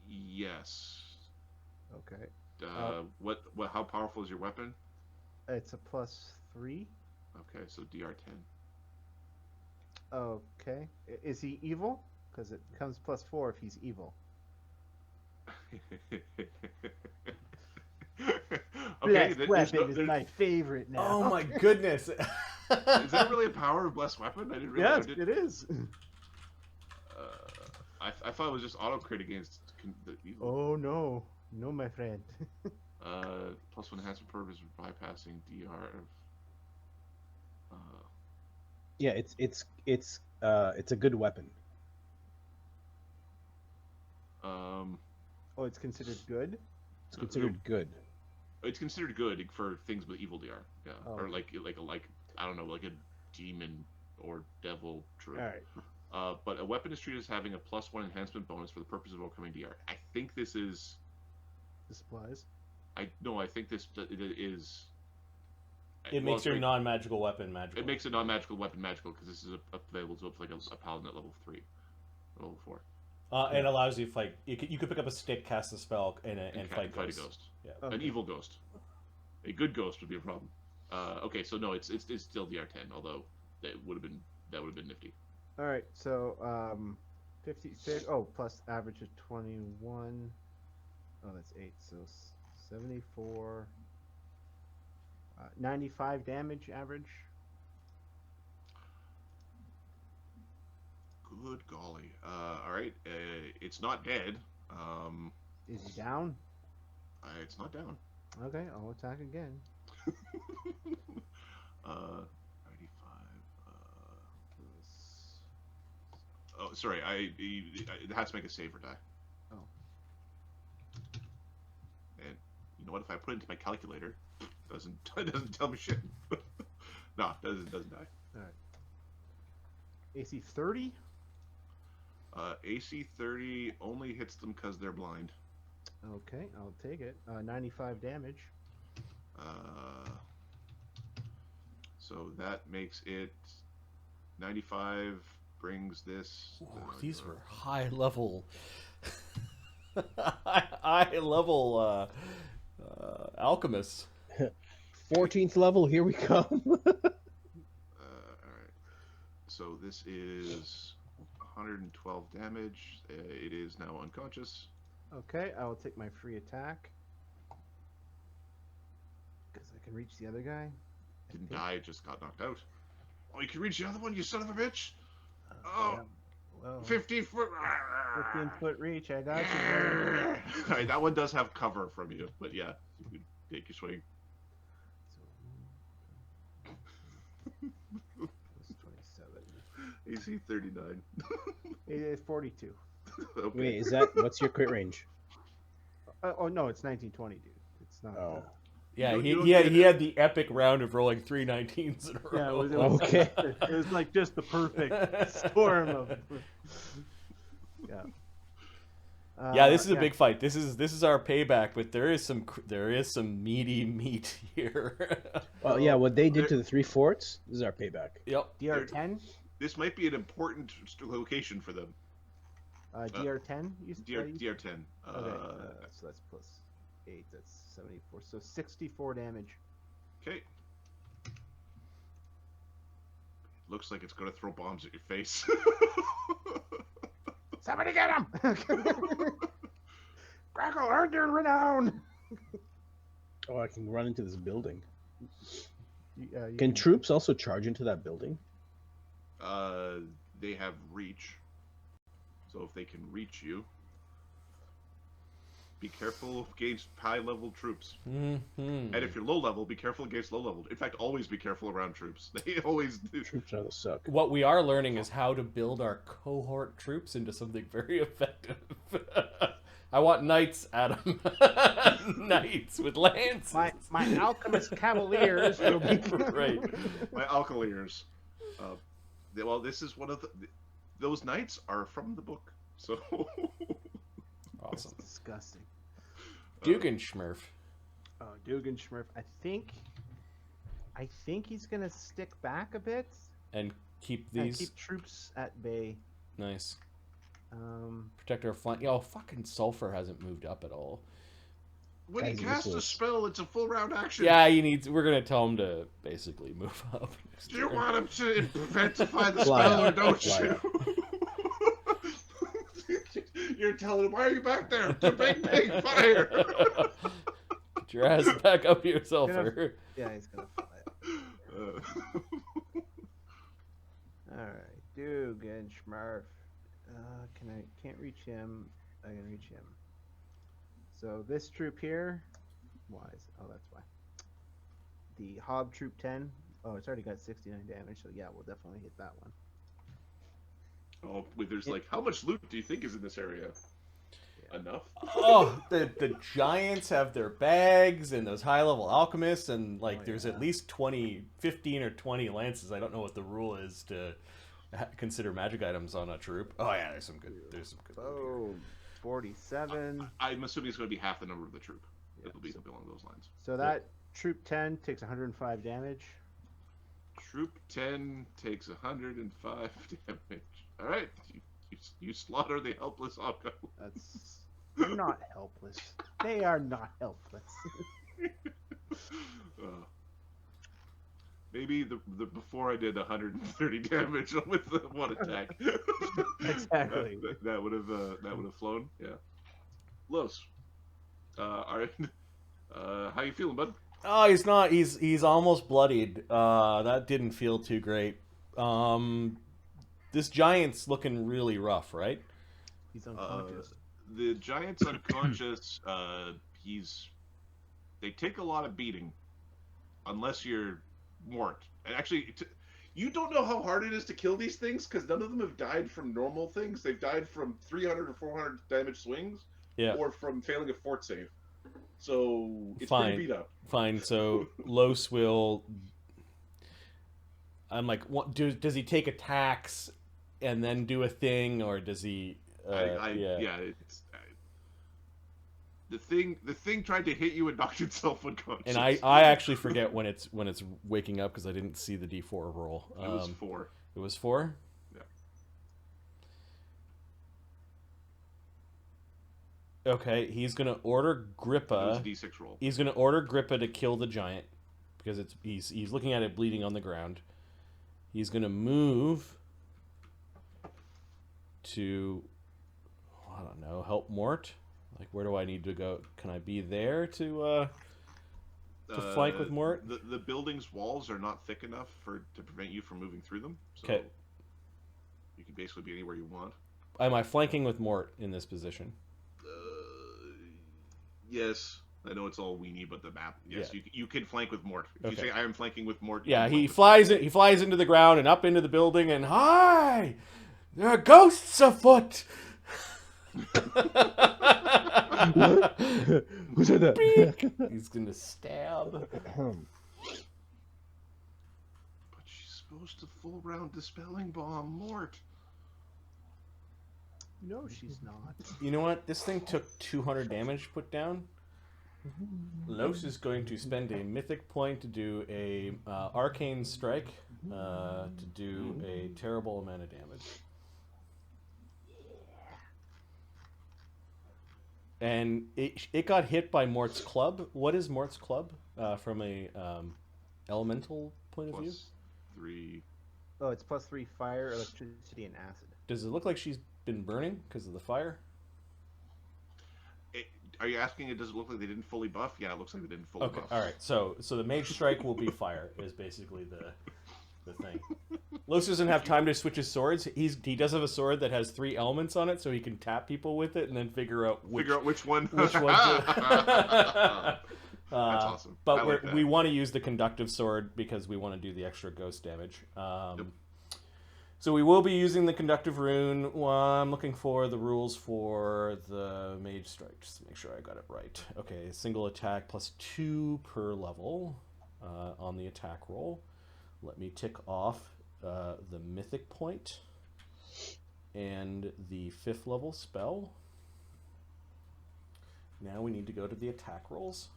Yes. Okay, What? How powerful is your weapon? it's a +3. Okay, so DR10. Okay, is he evil? Because it comes +4 if he's evil. Okay, Blessed weapon is my favorite now. Oh my goodness. Is that really a power of blessed weapon? I didn't realize. Yes, it is. I thought it was just auto crit against the evil. Oh no, no, my friend. Plus one enhancement purpose for bypassing DR of. Yeah, it's a good weapon. Oh, it's considered good. It's considered good. It's considered good for things with evil DR. Yeah, Oh. or like I don't know, like a demon or devil. True. All right. But a weapon is treated as having a +1 enhancement bonus for the purpose of overcoming DR. I think this is. The supplies. I think this is. It makes your non-magical weapon magical. It makes a non-magical weapon magical because this is available to like a paladin at level 3, or level 4. And allows you to fight. You could pick up a stick, cast a spell, and fight a ghosts. ghost. Yeah. Okay. An evil ghost. A good ghost would be a problem. Okay, so no, it's still DR10, although that would have been nifty. All right, so 56. Oh, plus average of 21. Oh, that's 8. So 74. 95 damage average. Good golly. All right. It's not dead. Is he down? It's not down. Okay, I'll attack again. 95. Oh, sorry. It has to make a save or die. Oh. And you know what? If I put it into my calculator, it doesn't tell me shit. No, it doesn't die. All right. AC 30. AC 30 only hits them because they're blind. Okay, I'll take it. 95 damage. So that makes it 95. Brings this. Ooh, these were high level, high level alchemists. 14th level, here we come. All right. So this is 112 damage. It is now unconscious. Okay, I will take my free attack. Because I can reach the other guy. Didn't die, it just got knocked out. Oh, you can reach the other one, you son of a bitch! Oh, Yeah, well, 15 foot. 15-foot reach, I got you. Alright, that one does have cover from you, but yeah, you can take your swing. That's 27. AC 39. It is 42. Okay. Wait, what's your crit range? Oh no, it's 1920, dude. It's not. Oh. Yeah, You he had the epic round of rolling 3 19s in a Yeah, row. it was Okay. it was like just the perfect storm of. Yeah. Yeah, this is a yeah. big fight. This is our payback, but there is some meaty meat here. Well, yeah, what they did to the 3 forts, this is our payback. Yep. DR10. This might be an important location for them. DR10. DR10. Okay, so that's plus 8. That's 74. So 64 damage. Okay. Looks like it's going to throw bombs at your face. Somebody get him! Grakkel, earn your renown. Oh, I can run into this building. You Can troops also charge into that building? They have reach. So if they can reach you, be careful against high-level troops. Mm-hmm. And if you're low-level, be careful against low-level. In fact, always be careful around troops. They always do. Troops are the suck. What we are learning is how to build our cohort troops into something very effective. I want knights, Adam. Knights with lances. my alchemist cavaliers will be Right. My alkaliers. Well, this is one of those knights are from the book. So. Awesome. That's disgusting. Duggan Schmurf. Oh, Duggan Schmurf. I think he's gonna stick back a bit And keep and these keep troops at bay. nice. Um, Protect our flank. Yo, fucking Sulfur hasn't moved up at all. When he Guys, casts a useless. spell, it's a full round action. Yeah, we're gonna tell him to basically move up. Do you want him to intensify the Fly spell or out, don't fly you? You're telling him, why are you back there? To bang, bang, fire! Get your ass back up here, Sulfur. yeah, he's gonna fly up. All right, Duggan Schmurf. Can't reach him. I can reach him. So this troop here, why is it? Oh, that's why. The Hob Troop 10. Oh, it's already got 69 damage, so yeah, we'll definitely hit that one. Oh, wait, there's like, how much loot do you think is in this area? Yeah. Enough? Oh, the giants have their bags and those high level alchemists and like Oh, there's yeah. at least 15 or 20 lances. I don't know what the rule is to consider magic items on a troop. Oh yeah, there's some good loot here. Oh, 47. I'm assuming it's going to be half the number of the troop. Yeah, It'll be so- along those lines. So that Troop 10 takes 105 damage. Troop 10 takes 105 damage. All right, you slaughter the helpless Opco. That's they're not helpless. They are not helpless. Maybe the before I did 130 damage with the one attack. Exactly. that would have flown. Yeah. Los. All right. How you feeling, bud? Oh, he's not. He's almost bloodied. That didn't feel too great. This giant's looking really rough, right? He's unconscious. The giant's unconscious. They take a lot of beating, unless you're Mort. And actually, you don't know how hard it is to kill these things because none of them have died from normal things. They've died from 300 or 400 damage swings, or from failing a fort save. So it's pretty beat up. Fine. So Los will. I'm like, what? Does he take attacks and then do a thing, or does he? It's the thing tried to hit you and knocked itself unconscious. And I actually forget when it's waking up because I didn't see the D4 roll. It was 4. It was 4? Yeah. Okay, he's gonna order Grippa. It was a D6 roll. He's gonna order Grippa to kill the giant because he's looking at it bleeding on the ground. He's gonna move to, I don't know, help Mort. Like, where do I need to go? Can I be there to flank with Mort? The building's walls are not thick enough to prevent you from moving through them. So okay. You can basically be anywhere you want. Am I flanking with Mort in this position? Yes. I know it's all weenie, but the map. Yes, yeah. you can flank with Mort. If you say I am flanking with Mort. Yeah, he flies into the ground and up into the building and hi! There are ghosts afoot! Who said that? He's gonna stab. But she's supposed to full round dispelling bomb Mort. No, she's not. You know what? This thing took 200 damage put down. Los is going to spend a mythic point to do a arcane strike to do a terrible amount of damage. And it got hit by Mort's club. What is Mort's club from a elemental point of view? +3. Oh, it's +3 fire, electricity, and acid. Does it look like she's been burning because of the fire? Are you asking does it look like they didn't fully buff? Yeah, it looks like they didn't fully buff. All right. So the Mage Strike will be fire is basically the thing. Los doesn't have time to switch his swords. He does have a sword that has 3 elements on it, so he can tap people with it and then figure out which one. Which one. That's awesome. But we want to use the conductive sword because we want to do the extra ghost damage. Yep. So we will be using the conductive rune. I'm looking for the rules for the Mage Strike, just to make sure I got it right. Okay, single attack +2 per level on the attack roll. Let me tick off the mythic point and the 5th level spell. Now we need to go to the attack rolls.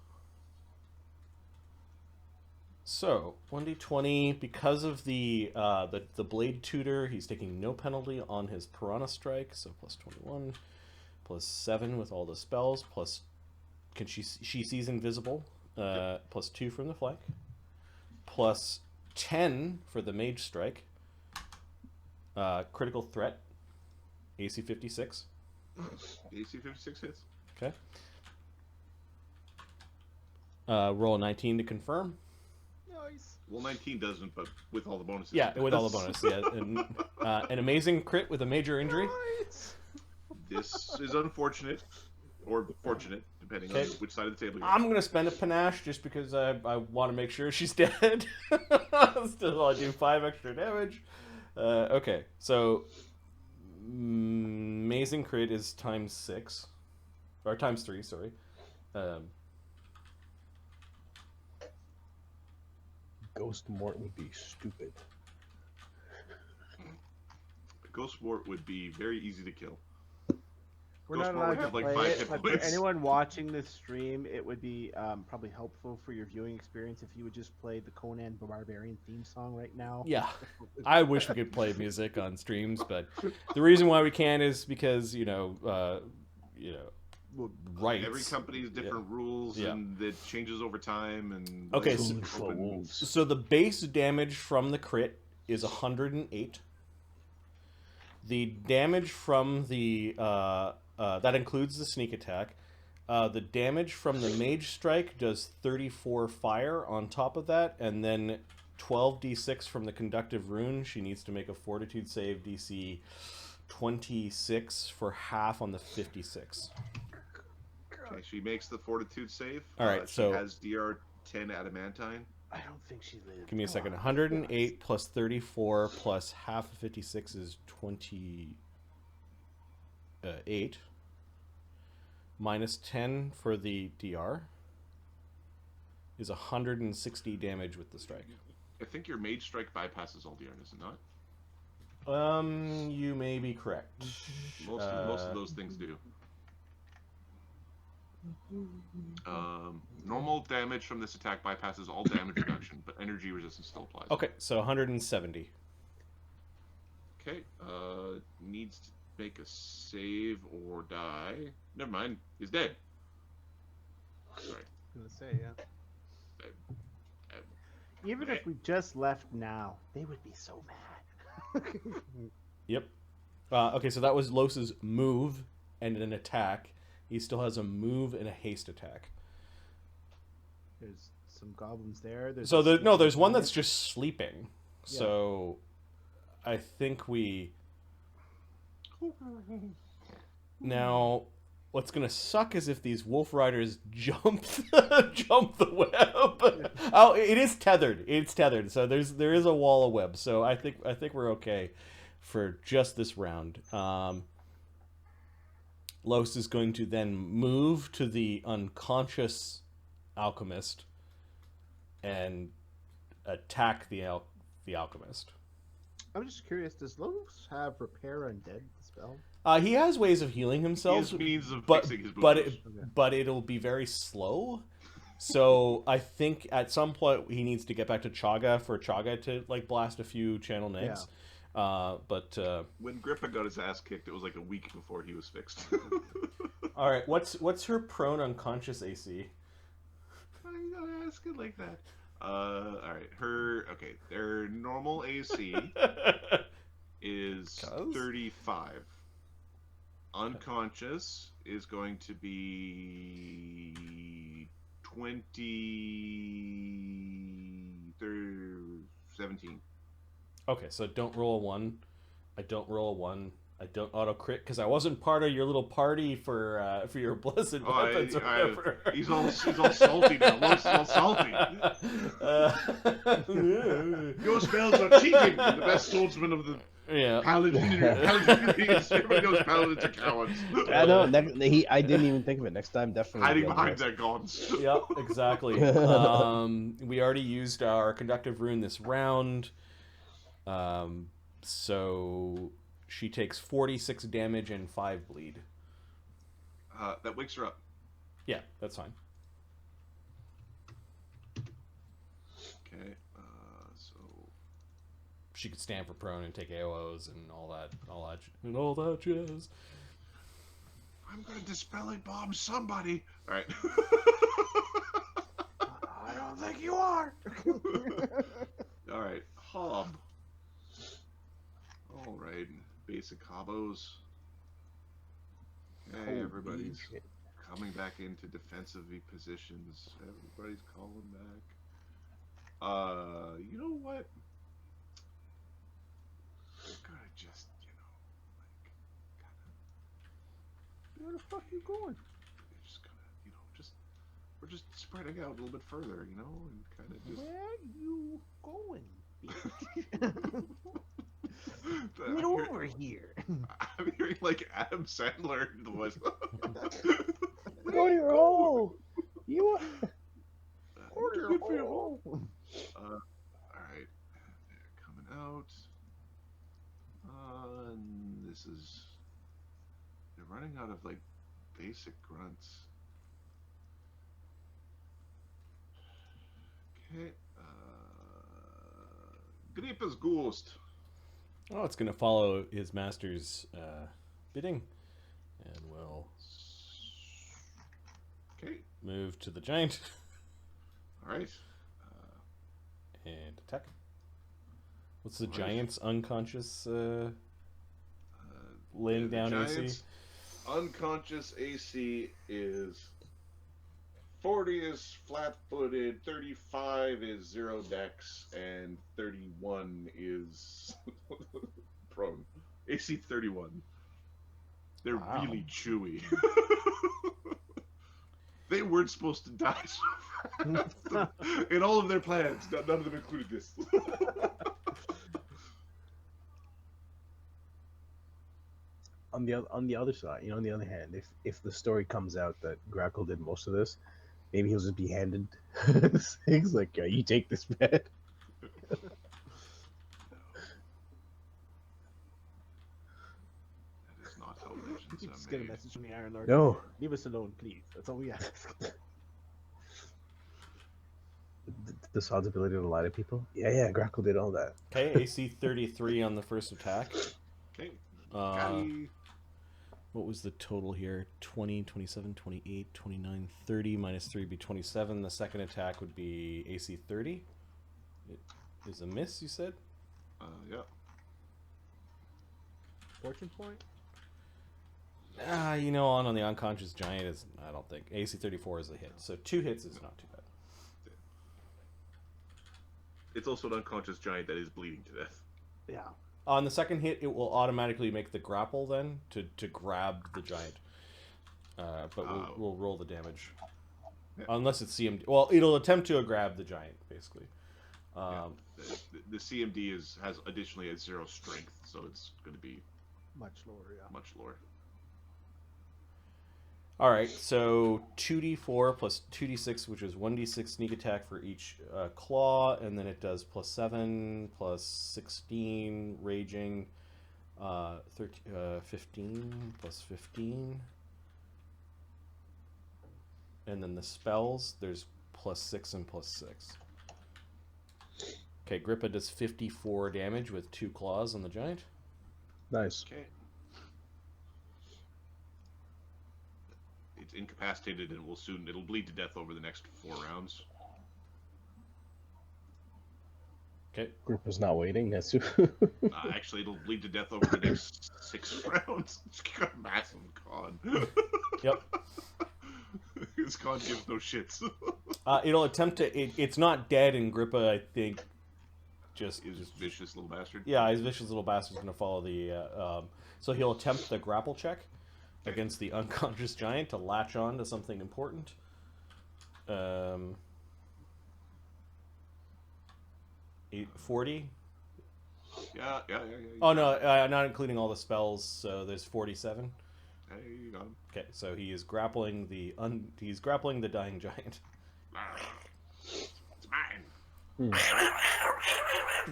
So 1d20 because of the blade tutor, he's taking no penalty on his piranha strike. So +21, +7 with all the spells. Plus, she sees invisible. +2 from the flank. +10 for the mage strike. Critical threat. AC 56. AC 56 hits. Okay. Roll a 19 to confirm. Nice. Well, 19 doesn't, but with all the bonuses. Yeah, with all the bonuses. Yeah, and, an amazing crit with a major injury. Nice. This is unfortunate, or fortunate, depending on which side of the table you're I'm going to spend a panache just because I want to make sure she's dead. Still, I'll do 5 extra damage. Okay, so amazing crit is ×6. Or ×3, sorry. Ghost Mort would be stupid. Ghost Mort would be very easy to kill. We're Ghost not Mort would allowed have to like play 5 it, hit but for points. anyone watching this stream, it would be probably helpful for your viewing experience if you would just play the Conan the Barbarian theme song right now. Yeah, I wish we could play music on streams, but the reason why we can't is because rights. Every company has different rules, and it changes over time. And okay, so the base damage from the crit is 108. The damage from the that includes the sneak attack. The damage from the Mage Strike does 34 fire on top of that, and then 12d6 from the Conductive Rune. She needs to make a Fortitude save DC 26 for half on the 56. Okay, she makes the Fortitude save. All right, she so has DR 10 adamantine. I don't think she lives. give me a second. 108 plus 34 plus half of 56 is 28. Minus 10 for the DR is 160 damage with the strike. I think your Mage Strike bypasses all DR, is it not? You may be correct. Most of those things do. Normal damage from this attack bypasses all damage reduction, but energy resistance still applies. Okay, so 170. Okay, needs to make a save or die. Never mind, he's dead. Sorry. I was gonna say, yeah. Even if we just left now, they would be so mad. Yep. Okay, so that was Los's move and an attack. He still has a move and a haste attack. There's some goblins there. There's So a there's one there. that's just sleeping. Yeah. So I think we... Now, what's gonna suck is if these wolf riders jump the web. Oh, it is tethered. It's tethered. So there is a wall of web. So I think we're okay for just this round. Los is going to then move to the unconscious alchemist and attack the alchemist. I'm just curious, does Los have Repair Undead spell? He has ways of healing himself, He has means of but fixing his but wounds. but it'll be very slow. So I think at some point he needs to get back to Chaga for Chaga to like blast a few channel negs. But When Grippa got his ass kicked, it was like a week before he was fixed. all right, what's her prone unconscious AC? Why you gotta ask it like that? All right, their normal AC is 35. Unconscious is going to be 17. Okay, so don't roll a 1. I don't roll a 1. I don't auto crit because I wasn't part of your little party for your blessed weapons or whatever. He's all salty now. Los is all salty. Your spells are cheating. You're the best swordsman of the paladin. Everybody knows paladins are cowards. I know. I didn't even think of it. Next time, definitely. Hiding behind their gods. Yep, exactly. We already used our conductive rune this round. So she takes 46 damage and 5 bleed. That wakes her up. Yeah, that's fine. Okay, so she could stand for prone and take AOs and all that jazz. I'm gonna dispel it, bomb somebody. All right. I don't think you are. All right, Hob. All right, basic hobos. Okay, everybody's coming back into defensive positions. Everybody's calling back. You know what? We're gonna just, Where the fuck you going? we're just gonna, we're just spreading out a little bit further, and kind of just. Where you going, bitch? I'm Get over here. I'm hearing like Adam Sandler in the voice. Go to your hole. You are. Go to your hole. Alright, they're coming out. And this is... They're running out of, like, basic grunts. Okay, Grippa's Ghost. Oh, it's going to follow his master's bidding. And we'll move to the giant. Alright. And attack. What's the giant's unconscious laying down AC? Unconscious AC is 40 is flat-footed, 35 is 0 dex, and 31 is prone. AC 31. They're Wow. really chewy. They weren't supposed to die so fast. In all of their plans, none of them included this. On the other side, on the other hand, if the story comes out that Grakkel did most of this, maybe he'll just be handed things like, you take this bed. That is not how legends You just are get a made. message from the Iron Lord. No. Leave us alone, please. That's all we ask. The Sod's ability to lie to people. Yeah, Grakkel did all that. Okay, AC 33 on the first attack. Okay. What was the total here? 20, 27, 28, 29, 30 minus 3 would be 27. The second attack would be AC 30. It is a miss, you said? Yeah. Fortune point? On the unconscious giant, I don't think. AC 34 is a hit. So 2 hits is not too bad. It's also an unconscious giant that is bleeding to death. Yeah. On the second hit, it will automatically make the grapple then to grab the giant. But we'll roll the damage. Yeah. Unless it's CMD. Well, it'll attempt to grab the giant, basically. The CMD has additionally a 0 strength, so it's going to be Much lower, yeah. much lower. All right, so 2d4 plus 2d6, which is 1d6 sneak attack for each claw, and then it does plus 7, plus 16, raging, 15, plus 15. And then the spells, there's plus 6 and plus 6. Okay, Grippa does 54 damage with 2 claws on the giant. Nice. Okay. It's incapacitated and it'll bleed to death over the next 4 rounds. Okay. Grippa's not waiting. That's Actually, it'll bleed to death over the next 6 rounds. It's got a massive con. Yep. His con gives no shits. It'll attempt to. It's not dead, and Grippa, I think, just Vicious little bastard. Yeah, his vicious little bastard's going to follow the. So he'll attempt the grapple check against the unconscious giant to latch on to something important. 40. Yeah. Oh no, not including all the spells. So there's 47. Hey, you got him. Okay, so he is grappling the dying giant, It's mine.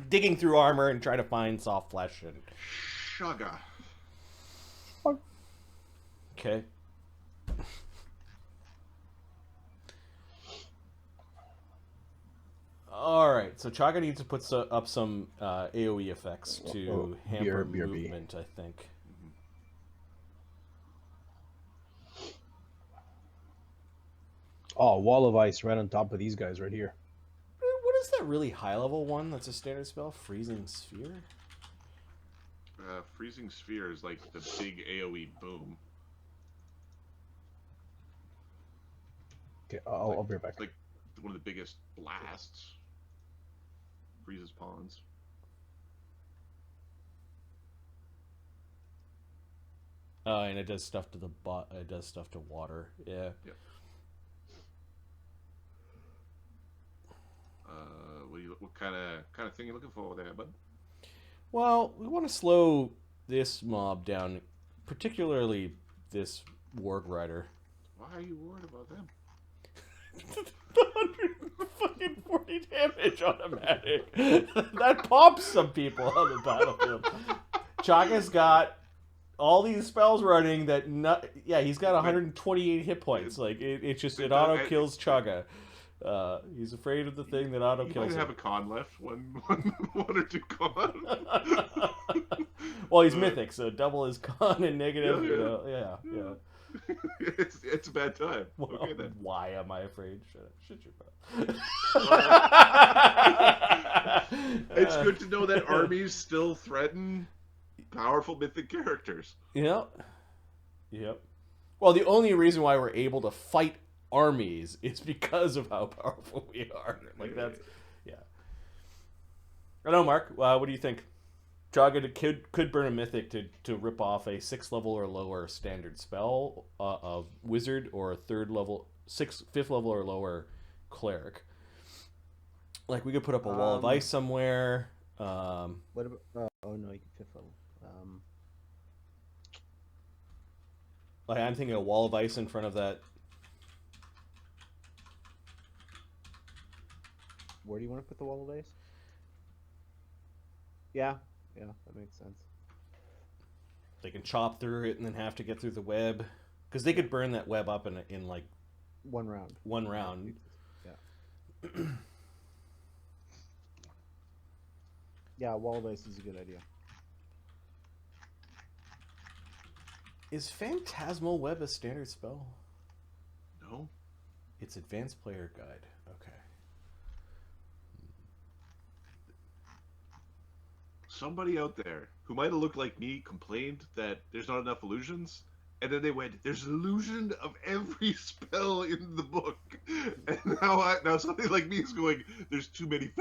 digging through armor and trying to find soft flesh and. Sugar. Okay. All right, so Chaga needs to put up some AoE effects to hamper BRB. movement, I think. Oh, wall of ice right on top of these guys right here. What is that really high-level one that's a standard spell? Freezing Sphere? Freezing Sphere is like the big AoE boom. Okay, I'll be right back. Like one of the biggest blasts. Freezes ponds. And it does stuff to it does stuff to water. Yeah. Yep. What kind of thing you looking for there, bud? Well, we want to slow this mob down, particularly this Warg Rider. Why are you worried about them? The 140 damage automatic. That pops some people on the battlefield. Chaga's got all these spells running he's got 128 hit points. Like it auto kills Chaga. He's afraid of the thing that auto You kills might him. have a con left. One or two con. Well, he's mythic, so double his con and negative. Yeah. Yeah. It's a bad time. Well, Okay then. why am I afraid? Shut your mouth. It's good to know that armies still threaten powerful mythic characters. Yep. Well, the only reason why we're able to fight armies, it's because of how powerful we are. Like that's, yeah. I don't know, Mark. What do you think? Chaga could burn a mythic to rip off a 6th level or lower standard spell of wizard, or a 5th level or lower cleric. Like we could put up a wall of ice somewhere. What about? Oh no, you can 5th level. Like I'm thinking a wall of ice in front of that. Where do you want to put the wall of ice? Yeah, that makes sense. They can chop through it and then have to get through the web, because they could burn that web up in like 1 round. 1 round. Yeah. Yeah, wall of ice is a good idea. Is Phantasmal Web a standard spell? No. It's Advanced Player Guide. Okay. Somebody out there who might have looked like me complained that there's not enough illusions, and then they went, "There's an illusion of every spell in the book," and now somebody like me is going, "There's too many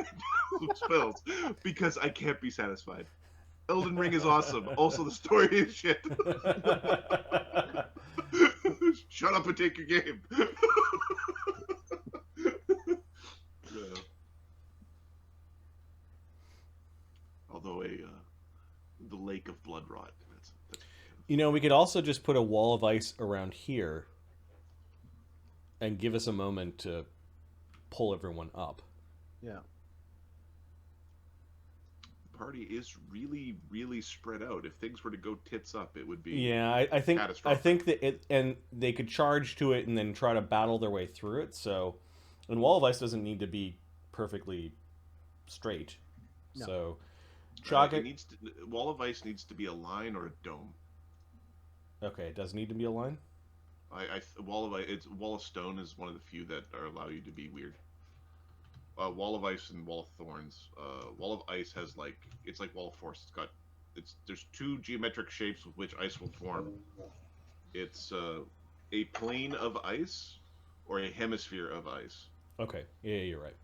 spells," because I can't be satisfied. Elden Ring is awesome. Also, the story is shit. Shut up and take your game. Although the Lake of Blood Rot. You know, we could also just put a wall of ice around here and give us a moment to pull everyone up. Yeah. The party is really, really spread out. If things were to go tits up, it would be I think that and they could charge to it and then try to battle their way through it. So, and wall of ice doesn't need to be perfectly straight. No. So, wall of ice needs to be a line or a dome. Okay, it does need to be a line. Wall of stone is one of the few that allow you to be weird. Wall of ice and wall of thorns. Wall of ice has it's like wall of force. There's 2 geometric shapes with which ice will form. It's a plane of ice or a hemisphere of ice. Okay, yeah, you're right.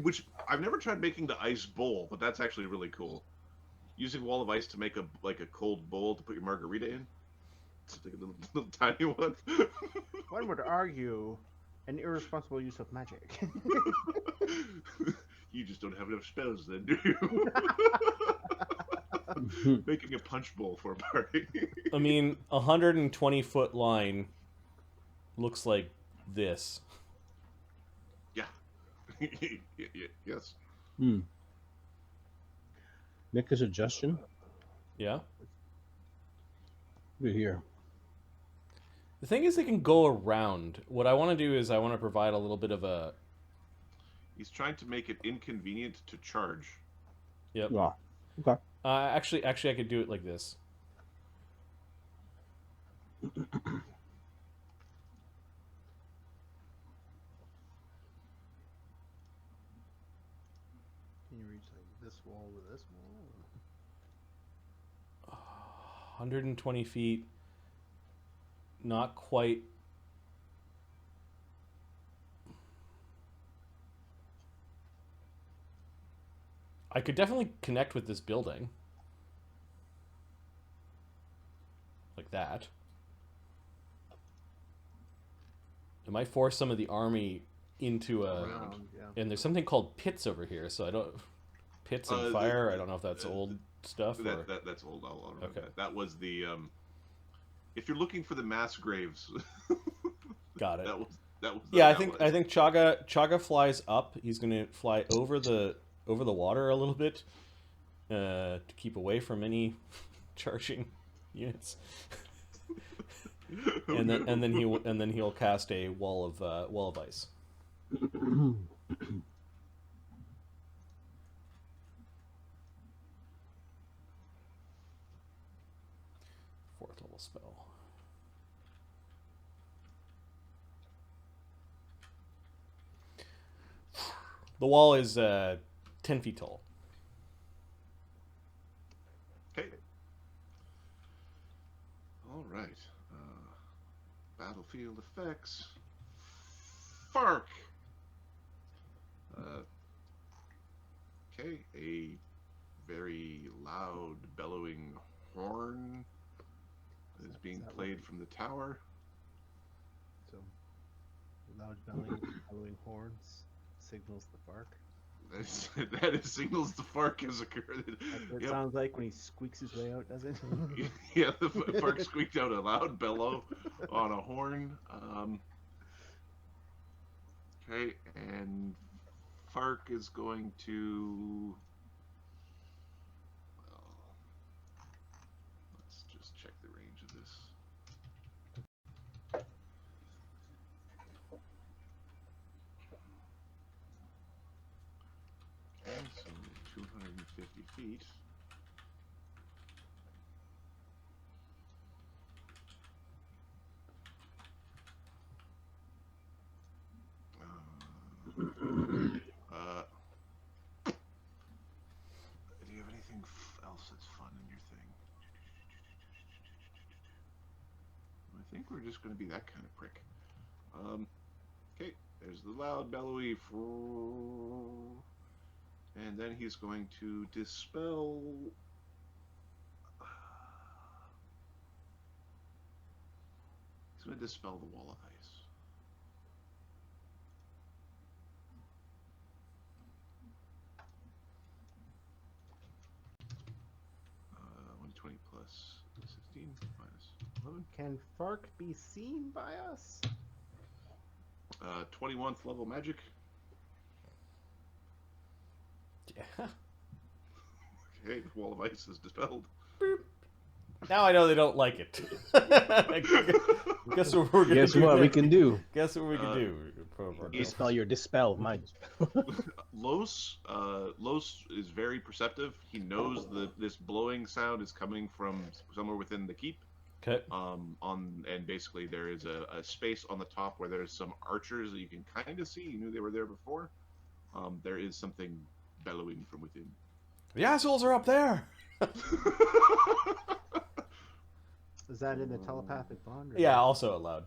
Which I've never tried making the ice bowl, but that's actually really cool. Using wall of ice to make a cold bowl to put your margarita in. It's like a little tiny one. One would argue an irresponsible use of magic. You just don't have enough spells then, do you? Making a punch bowl for a party. I mean, 120-foot line looks like this. Yeah. Yes. Nick, a suggestion? Yeah. We're here. The thing is, they can go around. What I want to do is I want to provide a little bit of a... He's trying to make it inconvenient to charge. Yep. Oh, okay. Actually, I could do it like this. Can you reach like this wall with this wall? 120 feet. Not quite. I could definitely connect with this building. Like that. It might force some of the army into a... Around. Yeah. And there's something called pits over here, so I don't... Pits and fire, I don't know if that's old stuff. Or... That's old. I'll remember Okay. that. That was the... if you're looking for the mass graves... Got it. That was yeah, I think Chaga flies up. He's gonna fly over the water a little bit to keep away from any charging units. and then he'll cast a wall of ice. Fourth level spell. The wall is 10 feet tall. Okay. All right. Battlefield effects. Fark. Okay, a very loud bellowing horn is being played from the tower. So, loud bellowing horns signals the Fark. That signals the Fark has occurred. That's what it Yep. sounds like when he squeaks his way out, does it? Yeah, the Fark squeaked out a loud bellow on a horn. Okay, and Fark is going to. Well, let's just check the range of this. Okay, so 250 feet. Do you have anything else that's fun in your thing? I think we're just going to be that kind of prick. Okay, there's the loud bellowy, and then he's going to dispel. He's going to dispel the wall of ice. 120 plus 16 minus 11. Can Fark be seen by us? 21th level magic. Yeah. Okay, the wall of ice is dispelled. Now I know they don't like it. Guess what we're gonna Guess do what we next? can do? Guess what we can do? Dispel your dispel, mine. Los is very perceptive. He knows that this blowing sound is coming from somewhere within the keep. Okay. And basically there is a space on the top where there's some archers that you can kind of see. You knew they were there before. There is something bellowing from within. The assholes are up there. Is that in the telepathic bond? Or Yeah, also allowed.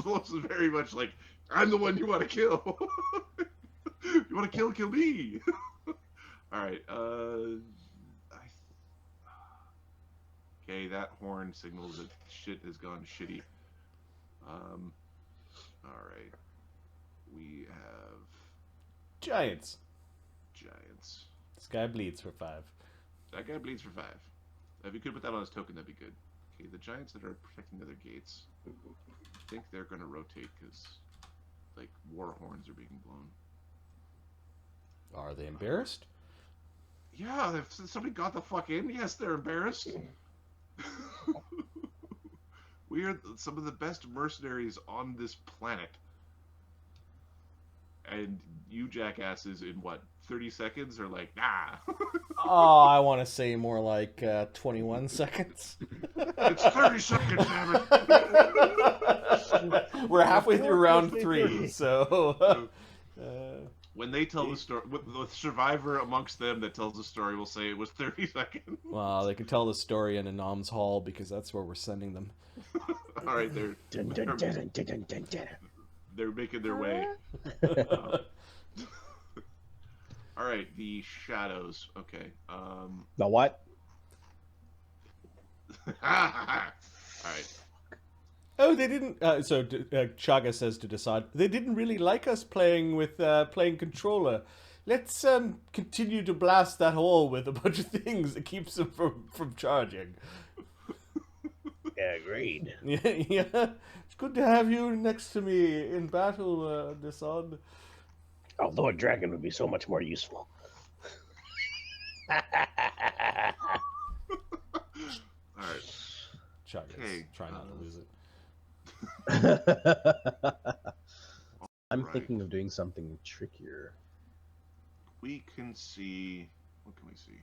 Los is very much like, I'm the one you want to kill. You want to kill me. All right. Okay, that horn signals that shit has gone shitty. All right. We have Giants. giants. This guy bleeds for 5. That guy bleeds for 5. If you could put that on his token, that'd be good. Okay, the giants that are protecting the other gates. I think they're going to rotate because, like, war horns are being blown. Are they embarrassed? Yeah, if somebody got the fuck in, yes, they're embarrassed. We are some of the best mercenaries on this planet. And you jackasses in what, 30 seconds are like, nah. Oh, I want to say more like 21 seconds. It's 30 seconds, damn it. We're halfway through round 3, so... When they tell the story, the survivor amongst them that tells the story will say it was 30 seconds. Well, they can tell the story in Anam's Hall because that's where we're sending them. All right, they're making their way. All right, the shadows. Okay. The what? All right. Oh, they didn't. So Chaga says to Desaad, they didn't really like us playing with playing controller. Let's continue to blast that hole with a bunch of things that keeps them from charging. Agreed. Yeah, it's good to have you next to me in battle, Desaad. Although a dragon would be so much more useful. All right. Chaga's Okay, trying not to lose it. I'm Right. thinking of doing something trickier. We can see. What can we see?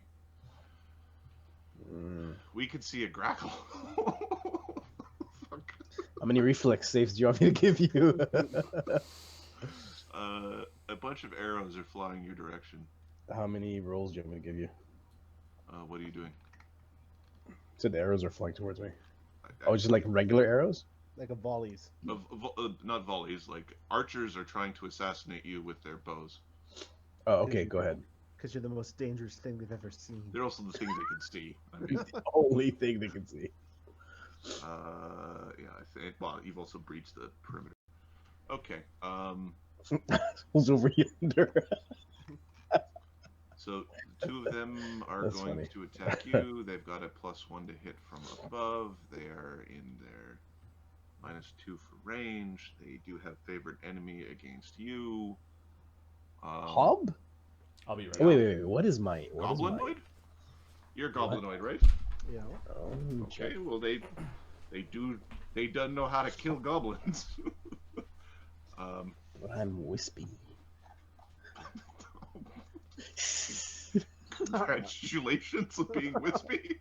We can see a Grakkel. Fuck. How many reflex saves do you want me to give you? A bunch of arrows are flying your direction. How many rolls do you want me to give you? What are you doing? So the arrows are flying towards me. Oh, just like regular arrows? Like a volleys. Not volleys. Like archers are trying to assassinate you with their bows. Oh, okay, go ahead. Because you're the most dangerous thing they've ever seen. They're also the things they can see. I mean, The only thing they can see. yeah, I think. Well, you've also breached the perimeter. Okay. Who's over yonder? So two of them are That's going funny. to attack you. They've got a +1 to hit from above. They are in their -2 for range. They do have favored enemy against you. Hob? I'll be right Oh, back. wait. What is my Goblinoid? You're a goblinoid, right? Yeah. Oh, Okay, well they done know how to kill goblins. I'm wispy. Congratulations on being wispy.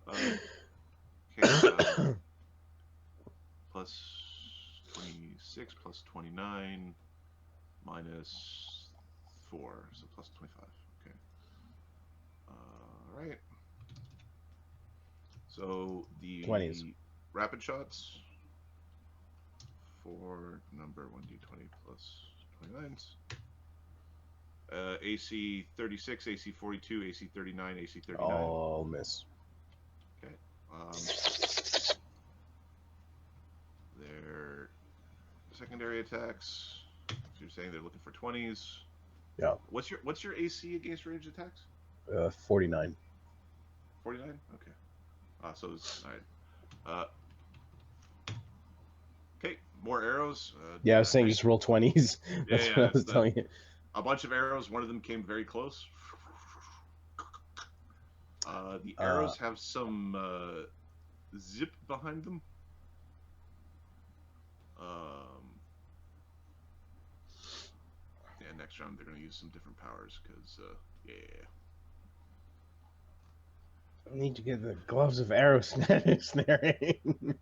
Okay, +26 +29 -4, so +25. Okay. All right. So the 20s. rapid shots for number 1d20 +29s. AC 36, AC 42, AC 39, AC 39. Oh, miss. Okay. Their secondary attacks. So you're saying they're looking for 20s. Yeah. What's your AC against ranged attacks? 49. 49. Okay. So it's all right. Okay. More arrows. Yeah, I was saying just roll 20s. That's what I was telling you. A bunch of arrows. One of them came very close. The arrows have some zip behind them. Yeah, next round they're going to use some different powers because, yeah. I need to get the gloves of arrow snaring.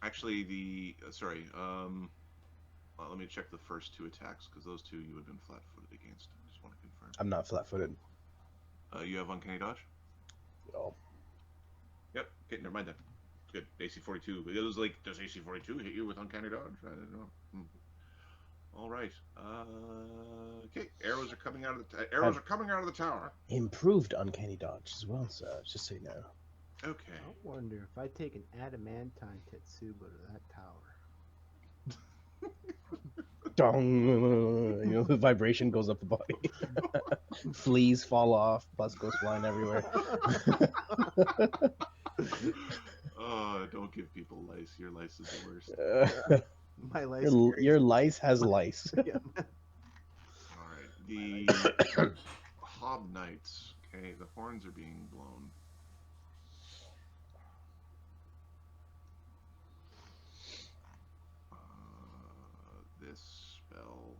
Actually, let me check the first two attacks because those two you would have been flat-footed against. I just want to confirm. I'm not flat-footed. You have uncanny dodge? No. Yep. Okay, never mind then. Good. AC 42. It was like, does AC 42 hit you with uncanny dodge? I don't know. All right. Okay. Arrows are coming out of the tower. Improved uncanny dodge as well, so just so you know. Okay. I wonder if I take an adamantine Tetsuba to that tower. Dong! You know, the vibration goes up the body. Fleas fall off. Pus goes flying everywhere. Oh, don't give people lice. Your lice is the worst. My lice. Your lice has lice. All right. The Hob Knights. Okay, the horns are being blown. This spell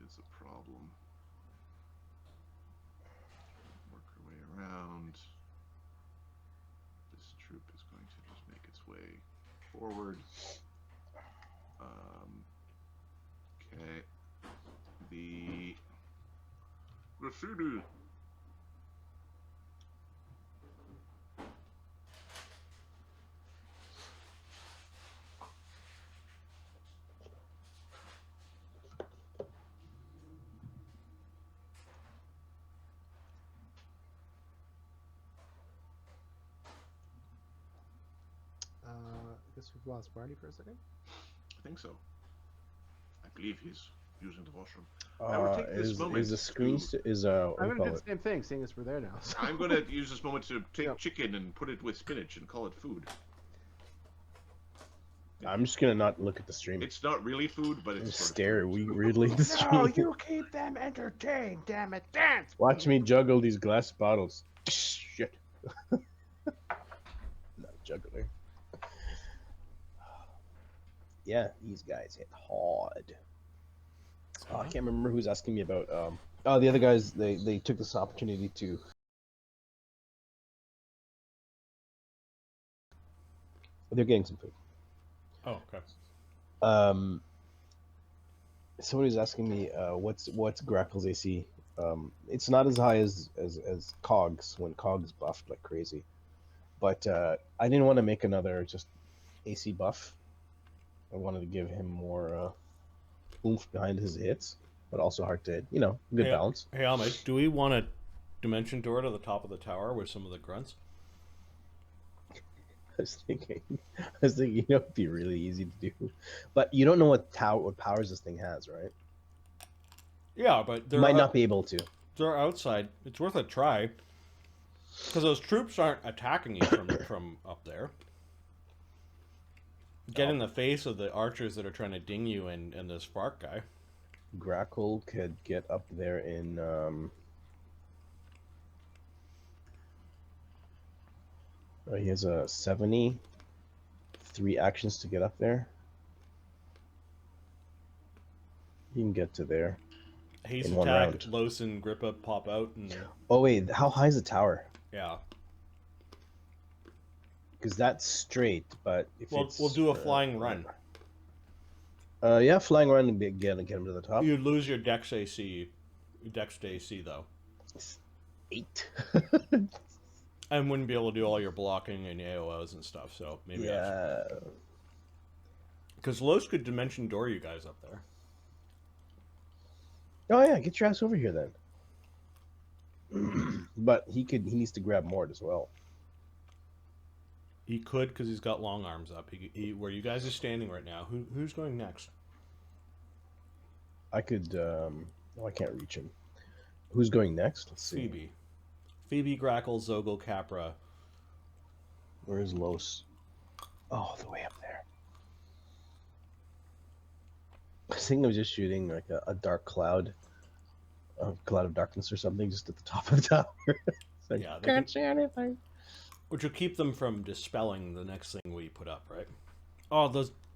is a problem. Work our way around. This troop is going to just make its way forward. Okay. The graffiti. I guess we've lost Barney for a second. I think so. I believe he's using the washroom. I would take this moment is the screen I'm gonna do the same thing, seeing as we're there now. So. I'm gonna use this moment to take chicken and put it with spinach and call it food. I'm just gonna not look at the stream. It's not really food, but it's sort stare of food. weirdly at the stream. No, you keep them entertained, damn it, dance! Watch me juggle these glass bottles. Shit. Not a juggler. Yeah, these guys hit hard. Oh, I can't remember who's asking me about. The other guys. They took this opportunity to. They're getting some food. Oh, okay. Somebody's asking me what's Grakkel's AC It's not as high as Cogs when Cogs buffed like crazy. But I didn't want to make another just AC buff. I wanted to give him more oomph behind his hits, but also hard to hit. You know, good balance. Hey, Ahmed, do we want a dimension door to the top of the tower with some of the grunts? I was thinking, you know, it'd be really easy to do, but you don't know what powers this thing has, right? Yeah, but you might not be able to. They're outside. It's worth a try, because those troops aren't attacking you from up there. Get in the face of the archers that are trying to ding you and this Spark guy. Grakkel could get up there in he has a 73 actions to get up there. He can get to there. Haste attack, Lloes and Grippa pop out. And... Oh wait, how high is the tower? Yeah. Because that's straight, but if we'll do a flying run. Yeah, flying run and get him to the top. You'd lose your Dex AC, though. 8. I wouldn't be able to do all your blocking and AOs and stuff, so maybe because Lloes could dimension door you guys up there. Oh yeah, get your ass over here then. But he needs to grab Mort as well. He could, because he's got long arms up. Where you guys are standing right now, who's going next? I could. Oh, I can't reach him. Who's going next? Let's see. Phoebe, Grakkel, Zogel, Capra. Where is Lloes? Oh, the way up there. I think I was just shooting like a dark cloud, a cloud of darkness or something, just at the top of the tower. It's like, yeah, can't see anything. Which will keep them from dispelling the next thing we put up, right? Oh,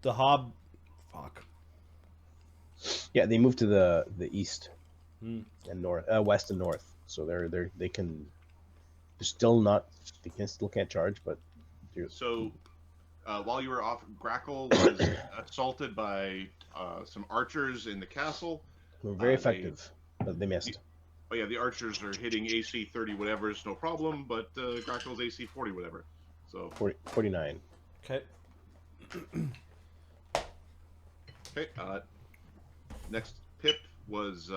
the hob. Fuck. Yeah, they moved to the east and north, west and north. So they can. They're still not. They still can't charge, but. So, while you were off, Grakkel was assaulted by some archers in the castle. They were very effective, but they missed. Oh yeah, the archers are hitting AC 30 whatever is no problem, but Grakkel's AC 40 whatever. So 49. Okay. Okay. Next pip was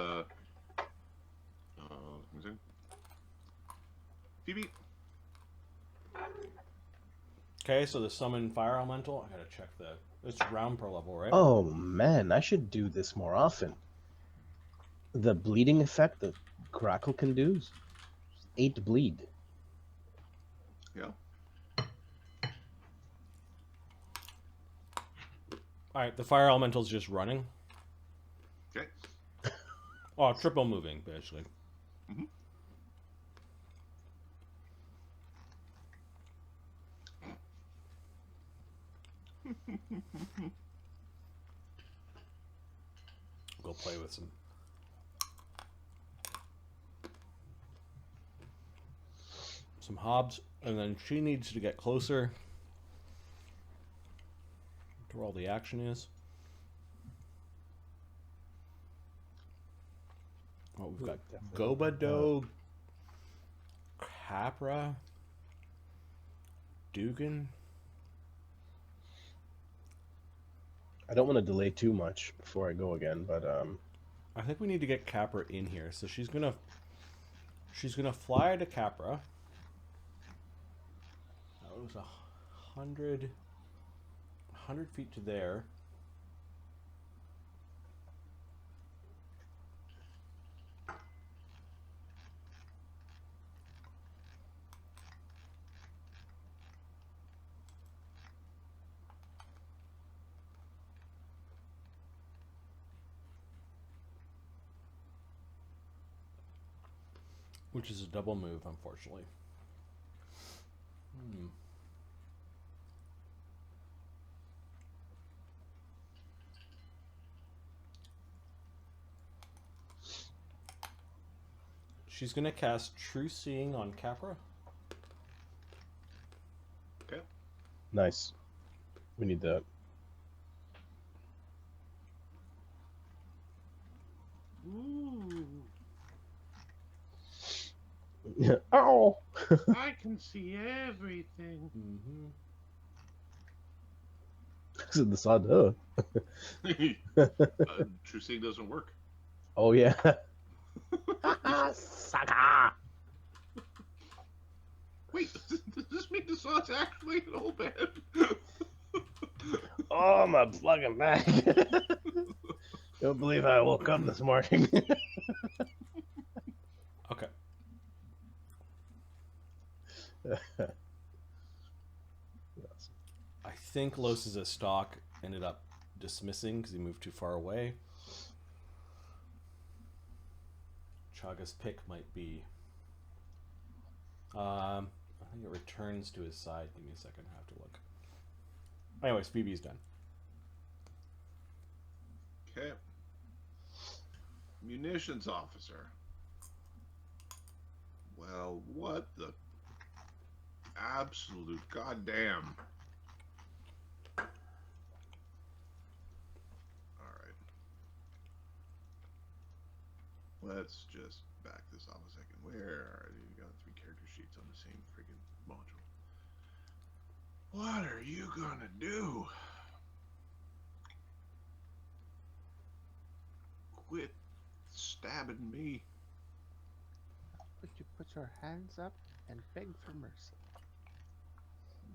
Phoebe. Okay, so the summon fire elemental. I gotta check it's round per level, right? Oh man, I should do this more often. The bleeding effect that Grakkel can do is 8 bleed. Yeah. Alright, the fire elemental's just running. Okay. Oh, triple moving, basically. Mm-hmm. Go play with some hobs, and then she needs to get closer to where all the action is. Oh, we've got Gobado, Capra, Duggan. I don't want to delay too much before I go again, but I think we need to get Capra in here. So she's gonna fly to Capra. That was 100 feet to there. Which is a double move, unfortunately. She's going to cast True Seeing on Capra. Okay. Nice. We need that. Ooh. Ow! I can see everything. Mm-hmm. Said the sod. Oh. True seeing doesn't work. Oh yeah. Sucker! Wait, does this mean the sod's actually an old man? Oh my fucking back! Don't believe I woke up this morning. Okay. I think Los' stock ended up dismissing because he moved too far away. Chaga's pick might be... I think it returns to his side. Give me a second, I have to look. Anyways, Phoebe's done. Okay. Munitions officer. Well, what the absolute goddamn. Alright. Let's just back this off a second. Where are you? Got 3 character sheets on the same friggin' module. What are you gonna do? Quit stabbing me. Would you put your hands up and beg for mercy?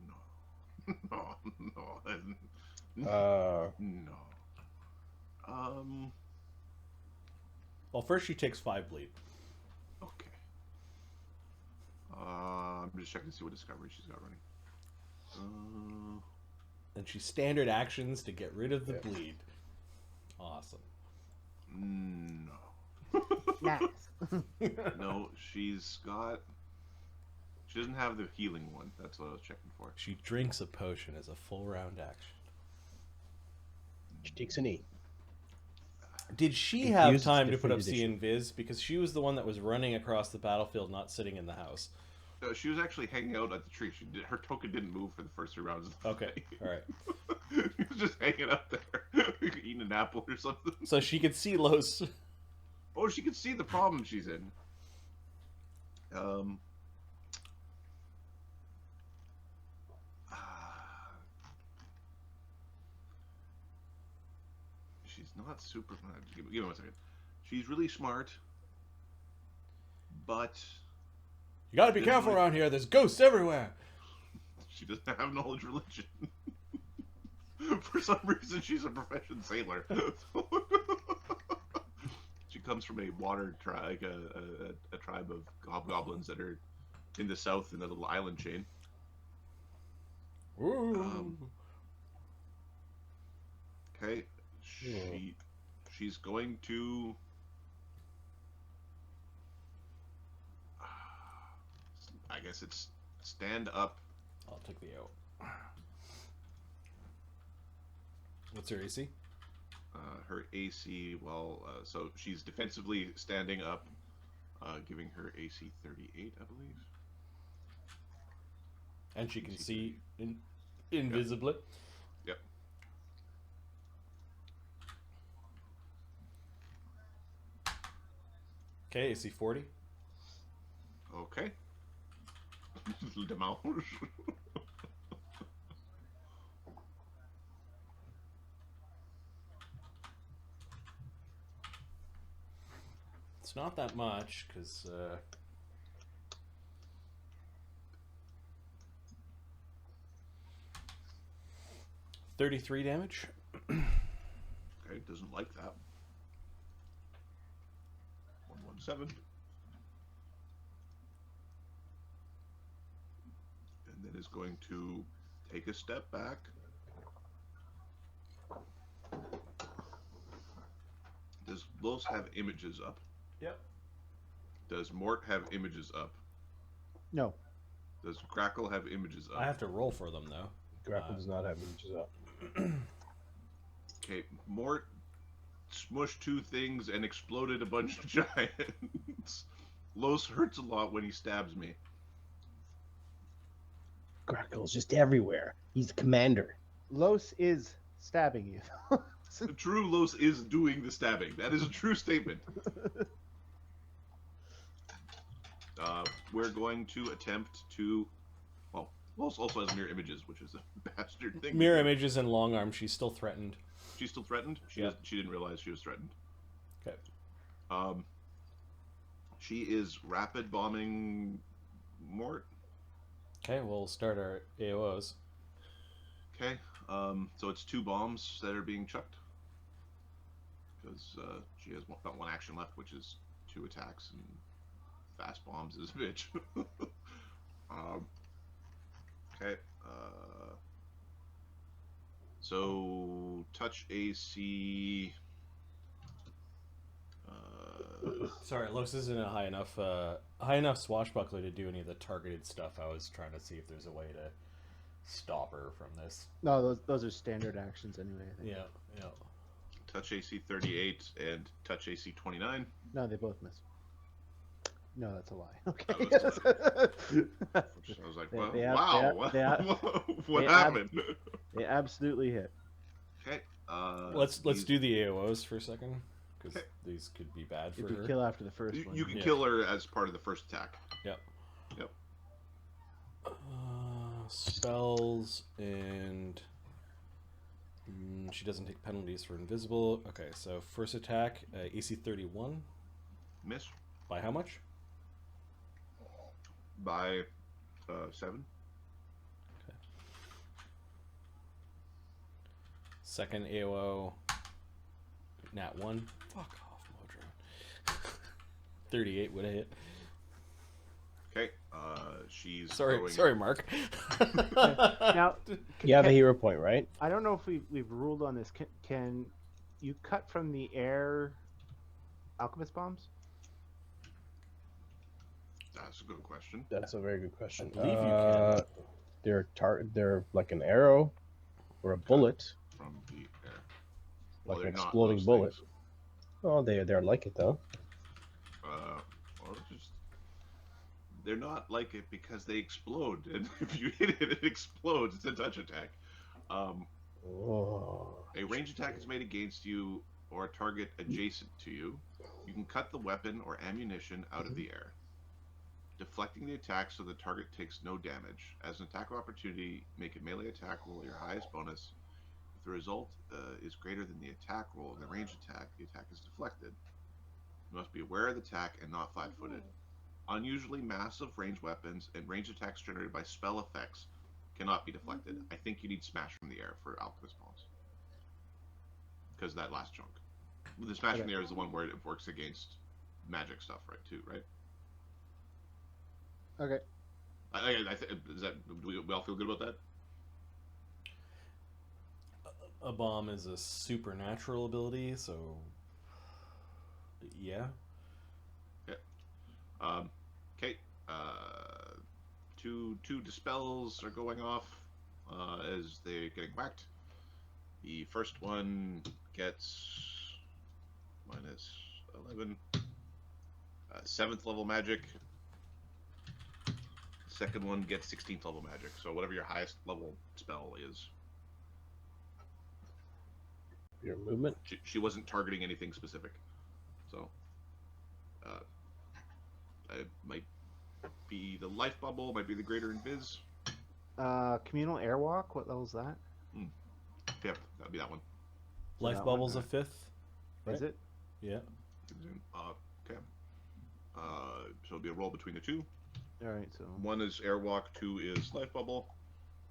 No. No. No. Well, first she takes 5 bleed. Okay. I'm just checking to see what discovery she's got running. And she standard actions to get rid of the bleed. Awesome. No. Nice. No, she's got... She doesn't have the healing one. That's what I was checking for. She drinks a potion as a full round action. She takes an E. Did she Confused, have it's time to put different up C edition. Invis? Because she was the one that was running across the battlefield, not sitting in the house. She was actually hanging out at the tree. Her token didn't move for the first 3 rounds. Of the Okay, fight. alright. She was just hanging out there, eating an apple or something. So she could see Los. Oh, she could see the problem she's in. She's not super... Give me 1 second. She's really smart, but... You gotta be careful around here, there's ghosts everywhere! She doesn't have knowledge religion. For some reason, she's a profession sailor. She comes from a water tribe, like a tribe of hobgoblins that are in the south in a little island chain. Ooh. Okay, she's going to. I guess it's stand up. I'll take the O. What's her AC? Her AC, well, so she's defensively standing up, giving her AC 38, I believe. And she can see invisibly. Yep. Okay, AC 40. Okay. Demange. It's not that much, because... 33 damage. Okay, doesn't like that. 117. And then is going to take a step back. Does Los have images up? Yep. Does Mort have images up? No. Does Grakkel have images up? I have to roll for them, though. Grakkel does not have images up. Okay, Mort smushed 2 things and exploded a bunch of giants. Los hurts a lot when he stabs me. Grakkel's just everywhere. He's the commander. Los is stabbing you. True, Los is doing the stabbing. That is a true statement. we're going to attempt to. Well, also has mirror images, which is a bastard thing. Mirror images and long arm. She's still threatened. She's still threatened. She didn't realize she was threatened. Okay. She is rapid bombing Mort. Okay, we'll start our AOs. Okay. So it's 2 bombs that are being chucked. Because she has about 1 action left, which is 2 attacks, and fast bombs is a bitch. Okay. So touch AC. Sorry, Los isn't a high enough swashbuckler to do any of the targeted stuff. I was trying to see if there's a way to stop her from this. No, those are standard actions anyway. I think. Yeah. Touch AC 38 and touch AC 29. No, they both miss. No, that's a lie. Okay. I was like, wow. What happened? They absolutely hit. Okay. Let's do the AOs for a second, because these could be bad for If you her. kill after the first one. You can kill her as part of the first attack. Yep. Yep. Spells and she doesn't take penalties for invisible. Okay, so first attack, AC 31. Miss. By how much? By 7. Okay. Second AOO, nat 1. Fuck off, Modron. 38 would have hit. Okay. She's Sorry, Mark. Now, You have a hero point, right? I don't know if we've ruled on this. Can you cut from the air alchemist bombs? That's a good question. That's a very good question. I believe you can. They're like an arrow or a bullet, From the air. like Well, an they're not exploding those bullet. things. Oh, they're like it though. Or just they're not like it because they explode, and if you hit it, it explodes. It's a touch attack. Oh. A range attack is made against you or a target adjacent to you. You can cut the weapon or ammunition out of the air, deflecting the attack so the target takes no damage. As an attack of opportunity, make a melee attack roll your highest bonus. If the result is greater than the attack roll in the range attack, the attack is deflected. You must be aware of the attack and not flat-footed. Unusually massive range weapons and range attacks generated by spell effects cannot be deflected. I think you need smash from the air for alchemist bombs. Because that last chunk. The smash from the air is the one where it works against magic stuff, right? Too, right? Okay. Do we all feel good about that? A bomb is a supernatural ability, so yeah. Okay. Two dispels are going off as they're getting whacked. The first one gets minus 11. 7th level magic. Second one gets 16th level magic. So whatever your highest level spell is. Your movement. She wasn't targeting anything specific. So it might be the life bubble, might be the greater invis. Communal airwalk. What level is that? Yep, that'd be that one. Life that bubble's one, a 5th. Right? Is it? Yeah. Okay. So it'll be a roll between the two. All right. So One is airwalk, 2 is life bubble.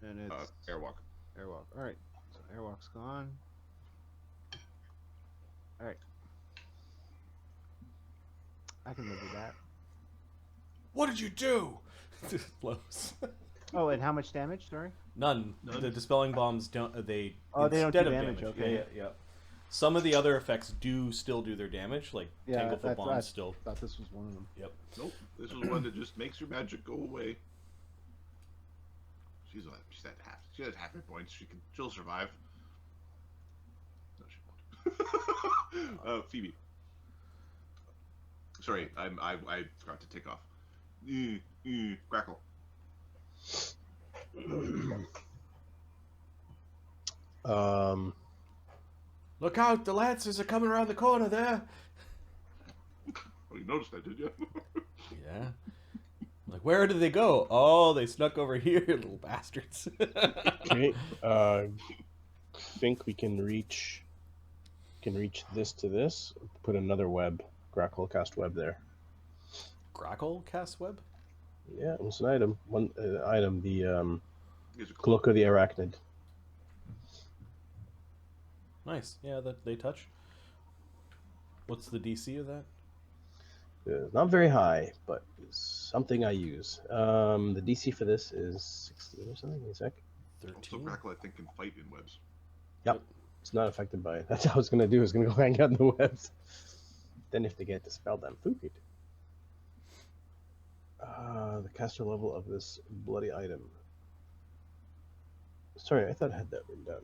and it's Airwalk. airwalk. All right. So airwalk's gone. All right. I can live with that. What did you do? Los. Oh, and how much damage? Sorry. None. None. The dispelling bombs don't. They. Oh, they don't do instead of damage, okay. Yeah. Some of the other effects do still do their damage, like Yeah, Tanglefoot bombs still. Thought this was one of them. Yep. Nope. This is one that just makes your magic go away. She's at half. She has half her points. She'll survive. No, she won't. Phoebe. Sorry, I forgot to take off. Grakkel. Look out! The Lancers are coming around the corner there. Oh, you noticed that, did you? Yeah. Like, where did they go? Oh, they snuck over here, little bastards. Okay. Think we can reach this to this. Put another web. Grakkel cast web there. Grakkel cast web? Yeah, it's an item. One item. The Here's a cloak of the arachnid. Nice. Yeah, that they touch. What's the DC of that? Not very high, but something I use. The DC for this is 16 or something. Give me a sec. Also, 13? Grakkel, I think, can fight in webs. Yep. It's not affected by it. That's what I was going to do. I was going to go hang out in the webs. Then if they get dispelled, I'm food. The caster level of this bloody item. Sorry, I thought I had that written down.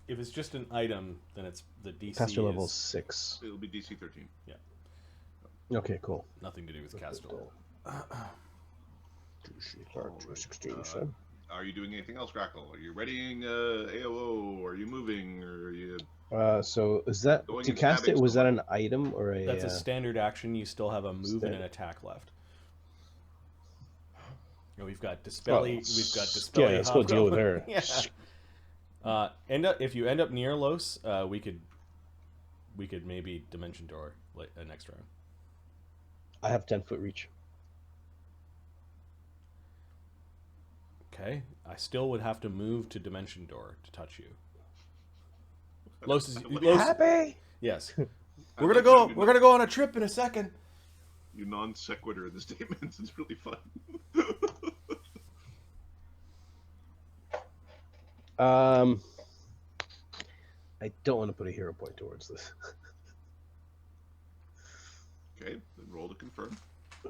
If it's just an item, then it's the DC Caster level is 6. It'll be DC 13. Okay, cool. nothing to do with caster level. Are you doing anything else, Grakkel? Are you readying AOO? Are you moving? Or are you... So is that Going to and cast stabbing it? Was that someone. an item or a? That's a standard action. You still have a move and an attack left. You know, we've got Dispelly. We've got Dispelly. Yeah, let's go deal with her. Yeah. If you end up near Lloes, we could maybe Dimension Door next round. I have 10-foot reach. Okay, I still would have to move to Dimension Door to touch you. Lloes is Happy. Yes. We're gonna go on a trip in a second. You non sequitur in the statements. It's really fun. I don't want to put a hero point towards this. Okay, then roll to confirm. I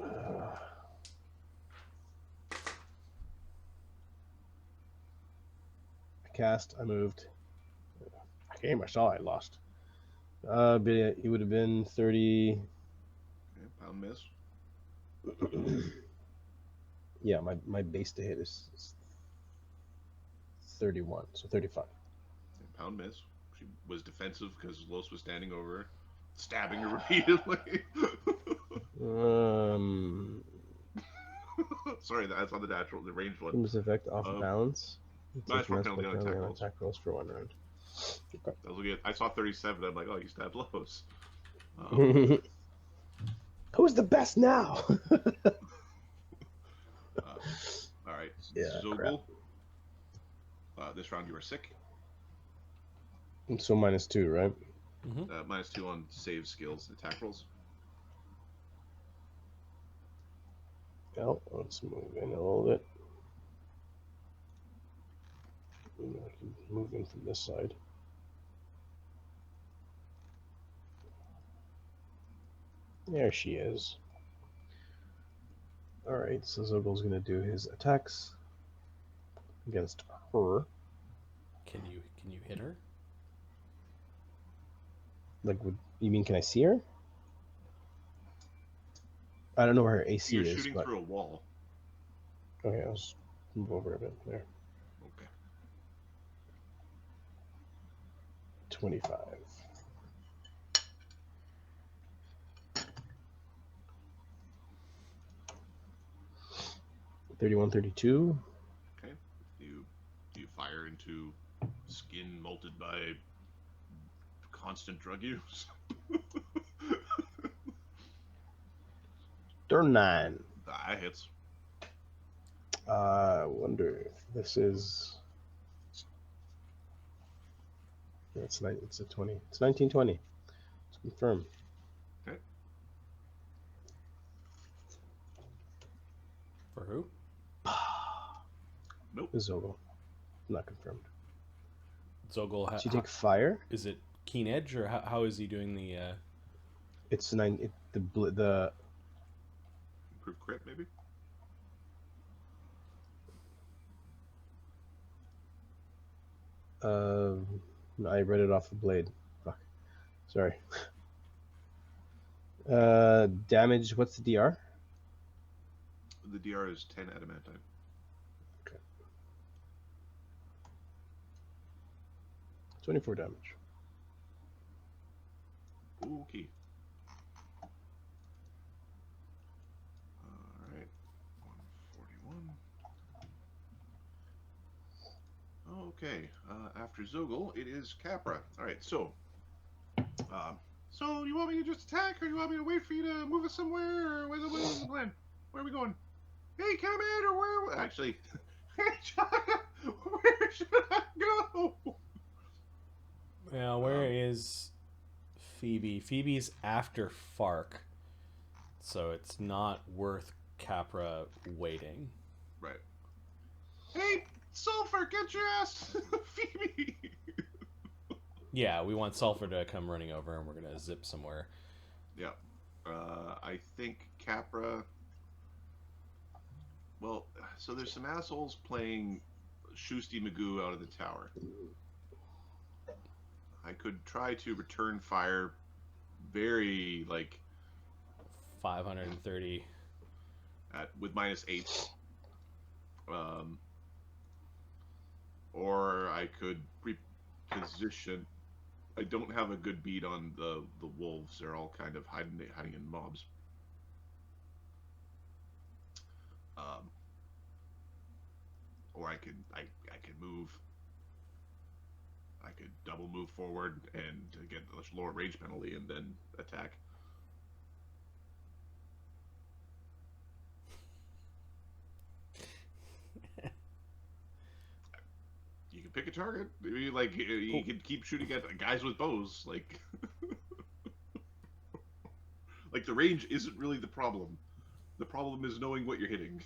cast. I moved. I came. I saw. I lost. But he would have been 30. Okay, pound miss. Yeah, my base to hit is 31, so 35. Okay, pound miss. She was defensive because Los was standing over her, stabbing her repeatedly. Sorry, that's on the ranged one. Seems effect off balance. Nice one penalty on attack rolls. Attack rolls for 1 round. Okay. I was looking at, I saw 37. I'm like, oh, you stabbed Los. Who's the best now? All right, Yeah, Zogel. This round you are sick. So -2, right? -2 on save skills, attack rolls. Well, let's move in a little bit. I can move in from this side. There she is. Alright, so Zogel's going to do his attacks against her. Can you hit her? Like, you mean can I see her? I don't know where her AC You're is. shooting But... through a wall. Okay, I'll just move over a bit there. Okay. 25. $31, $32. Okay. Do you fire into skin molted by constant drug use? 39. That hits. I wonder if this is. It's a 20. It's 1920. Let's confirm. Okay. For who? Nope. This is Zogel. Not confirmed. Zogel. Did she take fire? Is it Keen Edge or how is he doing the? It's the Improved crit, maybe? I read it off the blade. Fuck. Sorry. Damage. What's the DR? The DR is 10 adamantine. Okay. 24 damage. Okay. Alright. Okay, after Zogel, it is Capra. All right, so you want me to just attack, or you want me to wait for you to move us somewhere, or what's the plan? Where are we going? Hey, Commander, where? Actually, where should I go? Now, where is Phoebe? Phoebe's after Fark, so it's not worth Capra waiting. Right. Hey, Sulfur, get your ass, Phoebe. Yeah, we want Sulfur to come running over, and we're gonna zip somewhere. Yeah. I think Capra. Well, so there's some assholes playing Shoosty Magoo out of the tower. I could try to return fire very, like... 530. With -8. Or I could reposition. I don't have a good beat on the wolves. They're all kind of hiding in mobs. Or I could move. I could double move forward and get a lower rage penalty and then attack. You can pick a target. Maybe like you could keep shooting at guys with bows. Like, like the range isn't really the problem. The problem is knowing what you're hitting.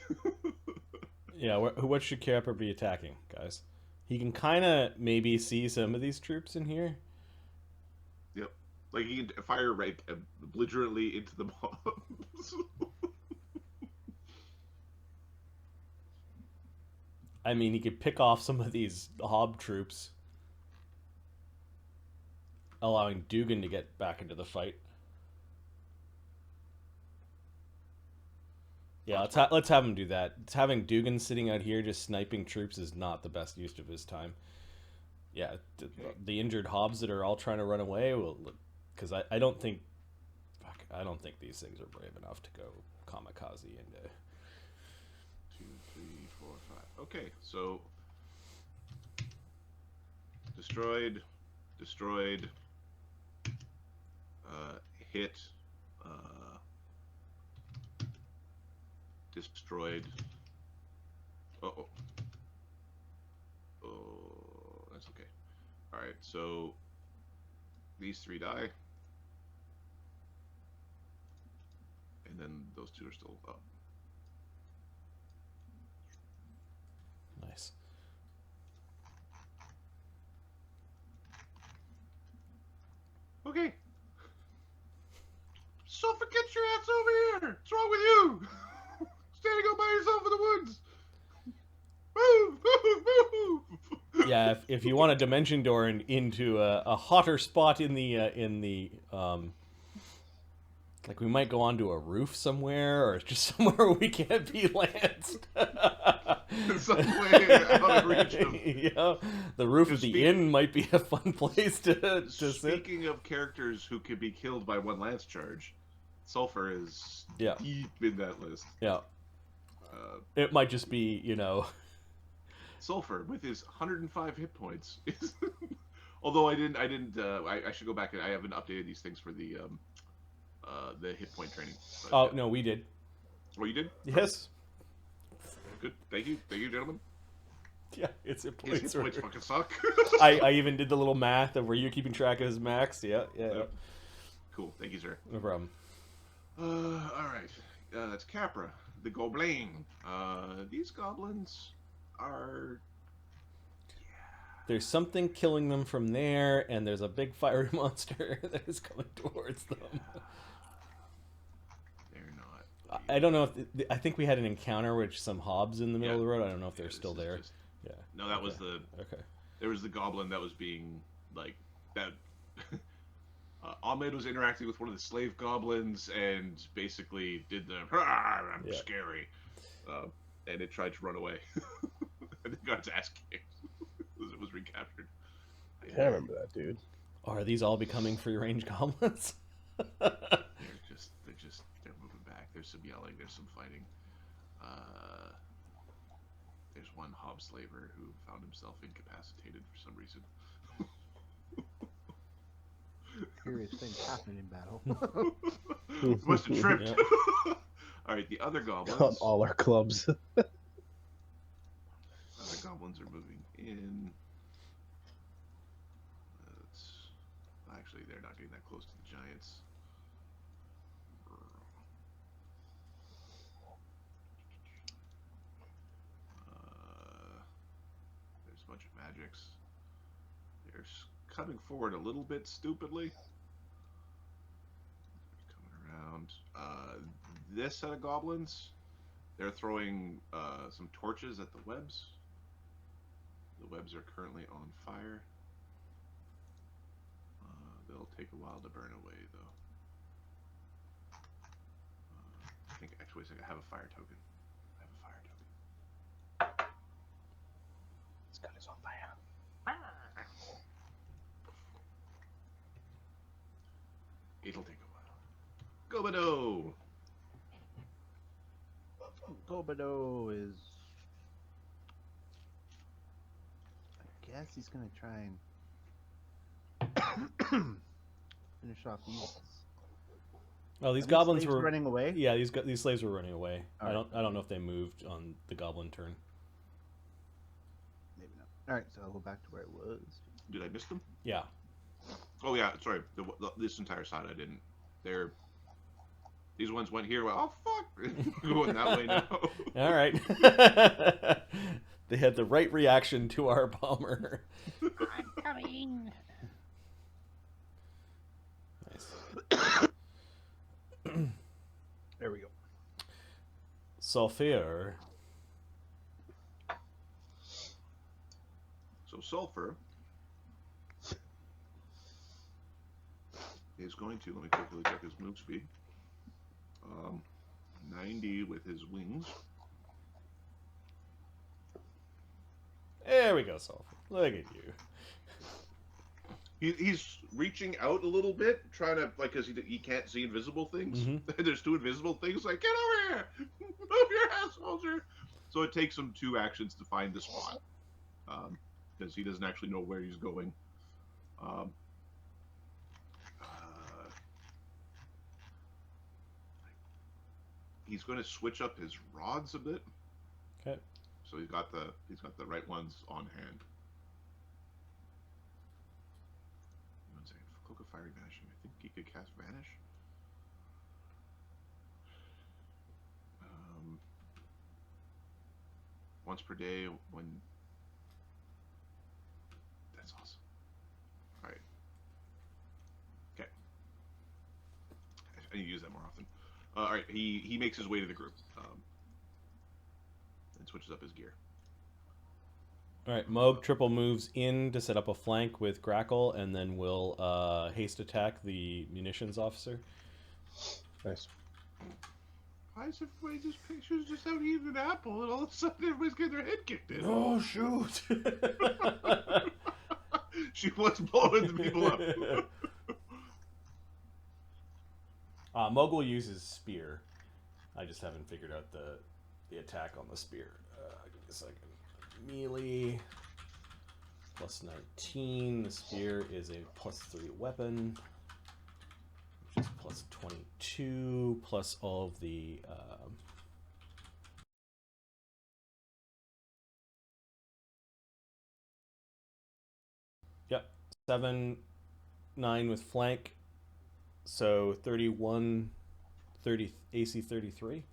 Yeah, what should Capra be attacking, guys? He can kind of maybe see some of these troops in here. Yep. Like he can fire right belligerently into the mobs. I mean, he could pick off some of these hob troops, allowing Duggan to get back into the fight. Yeah, let's have him do that. Having Duggan sitting out here just sniping troops is not the best use of his time. Yeah, the injured hobs that are all trying to run away will, because I don't think these things are brave enough to go kamikaze into. 2, 3, 4, 5. Okay, so destroyed, hit, destroyed. Oh, that's okay. All right, so these 3 die, and then those 2 are still up. Nice. Okay. So forget your ass over here. What's wrong with you? Standing all by yourself in the woods. Move. Yeah, if you want a dimension door into a hotter spot in the like we might go onto a roof somewhere, or just somewhere where we can't be lanced. Somewhere out of reach of... Yeah, the roof of the inn might be a fun place to sit. Speaking of characters who could be killed by 1 lance charge, Sulfur is deep in that list. Yeah. It might just be, Sulfur with his 105 hit points. Although I should go back and I haven't updated these things for the hit point training. But, no, we did. Oh, you did? Yes. Good. Thank you, gentlemen. Yeah, it's hit His points. hit points fucking suck. I even did the little math of where you're keeping track of his max. Yeah. Yep. Cool. Thank you, sir. No problem. All right. That's Capra, the goblin. These goblins are... There's something killing them from there, and there's a big fiery monster that is coming towards them. They're not. I don't know if... I think we had an encounter with some hobs in the middle of the road. I don't know if they're still there. Yeah. No, that was the... Okay. There was the goblin that was being, like, that... Ahmed was interacting with one of the slave goblins and basically did the I'm scary, and it tried to run away and it got its ass kicked. It was recaptured. I remember that, dude. Are these all becoming free range goblins? They're moving back. There's some yelling. There's some fighting. there's one hobslaver who found himself incapacitated for some reason. Curious things happen in battle. Must have tripped. Yeah. All right, the other goblins. On all our clubs. Other goblins are moving in. Actually, they're not getting that close to the giants. There's a bunch of magics. They're coming forward a little bit stupidly. Coming around. This set of goblins, they're throwing some torches at the webs. The webs are currently on fire. They'll take a while to burn away, though. I think, actually, wait a second, I have a fire token. This gun is on fire. It'll take a while. Gobino! Gobino is. I guess he's gonna try and finish off these. Oh, these Are goblins slaves were running away. Yeah, these slaves were running away. All right. I don't know if they moved on the goblin turn. Maybe not. All right, so I'll go back to where it was. Did I miss them? Yeah. Oh, yeah, sorry. This entire side I didn't. These ones went here. Oh, fuck! Going that way now. All right. They had the right reaction to our bomber. I'm coming. Nice. There we go. Sulfur. So Sulfur is going to, let me quickly check his move speed. 90 with his wings. There we go, Sulfur. Look at you. He's reaching out a little bit, trying to, like, because he can't see invisible things. Mhm. There's two invisible things, like, get over here! Move your ass, soldier! So it takes him 2 actions to find the spot. Because he doesn't actually know where he's going. He's going to switch up his rods a bit. Okay. So he's got the right ones on hand. One second. Cloak of Fiery Vanishing. I think he could cast Vanish. Once per day when. That's awesome. All right. Okay. I need to use that more often. All right. He makes his way to the group. And switches up his gear. All right, Moog triple moves in to set up a flank with Grakkel, and then will haste attack the munitions officer. Nice. Why is everybody just pictures just out eating an apple, and all of a sudden everybody's getting their head kicked in? Oh, shoot! She was blowing the people up. Moog will use his spear. I just haven't figured out the attack on the spear. Give me a second. Melee plus 19. The spear is a +3 weapon, which is plus 22, plus all of the yep, 7, 9 with flank, so 31, 30 AC 33.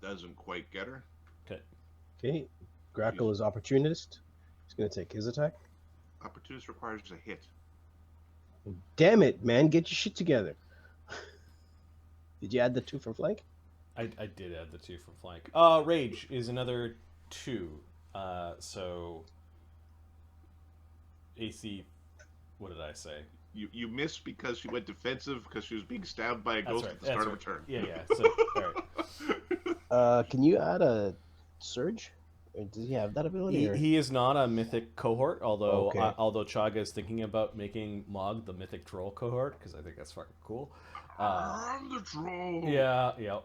Doesn't quite get her. Okay. Okay. Grakkel is opportunist. He's going to take his attack. Opportunist requires a hit. Damn it, man. Get your shit together. Did you add the 2 from flank? I did add the 2 from flank. Rage is another 2. So AC, what did I say? You missed because she went defensive because she was being stabbed by a ghost at the start of her turn. Yeah. So all right. Can you add a surge? Or does he have that ability? He is not a mythic cohort, although Okay. although Chaga is thinking about making Mog the mythic troll cohort because I think that's fucking cool. I'm the troll. Yeah.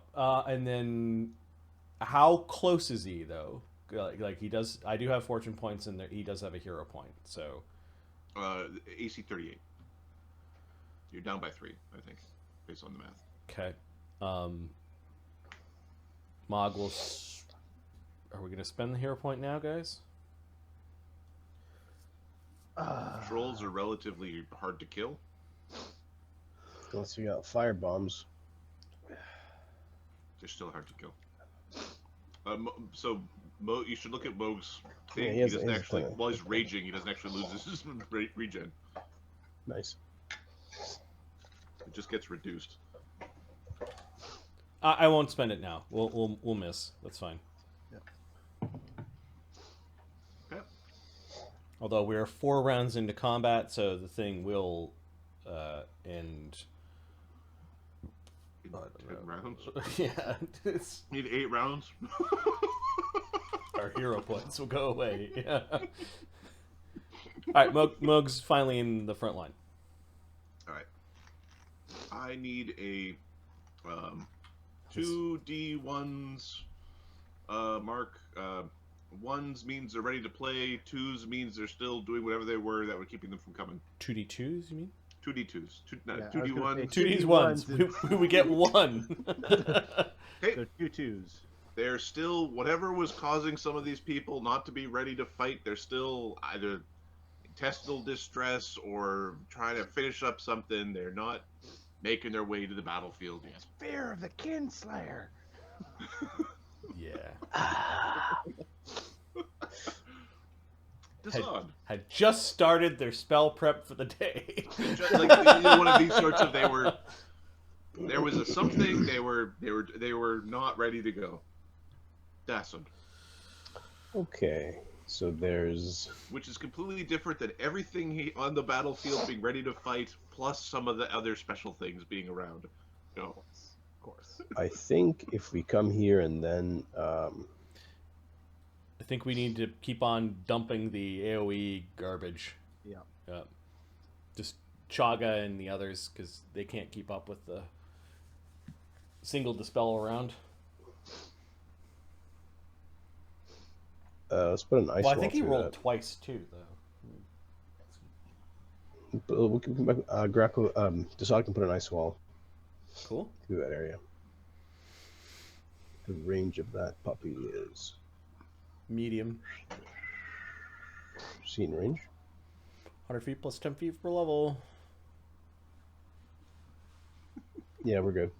And then How close is he though? Like he does. I do have fortune points, and he does have a hero point. So AC 38. You're down by 3, I think, based on the math. okay. Mog will. Are we gonna spend the hero point now, guys? Trolls are relatively hard to kill. Unless you got fire bombs. They're still hard to kill. You should look at Moog's thing. Yeah, he has doesn't actually, thing. while he's raging, he doesn't actually lose his regen. Nice. It just gets reduced. I won't spend it now. We'll miss. That's fine. Okay. Although we're 4 rounds into combat, so the thing will end. In 10 rounds. Yeah, Need 8 rounds. our hero points will go away. Yeah. All right, Moog's finally in the front line. All right. I need a 2d1s. Mark. 1s means they're ready to play. 2s means they're still doing whatever they were that were keeping them from coming. 2d2s, you mean? 2d2s. 2d1s. 2d's ones. We get 1. Okay. So 2 2s. They're still, whatever was causing some of these people not to be ready to fight, they're still either intestinal distress or trying to finish up something. They're not making their way to the battlefield yet. Fear of the Kinslayer. Yeah. Had just started their spell prep for the day. Just, like, one of these sorts of there was a something they were not ready to go. Dasson. Okay, so there's... Which is completely different than everything on the battlefield being ready to fight, plus some of the other special things being around. No. Of course. I think if we come here and then... I think we need to keep on dumping the AoE garbage. Yeah. Just Chaga and the others, because they can't keep up with the single dispel around. Let's put an ice Well, I wall think he through rolled that. twice too, though. But we can, Grakkel, Dasad can put an ice wall Cool. through that area. The range of that puppy is... Medium. Scene range. 100 feet plus 10 feet per level. Yeah, we're good.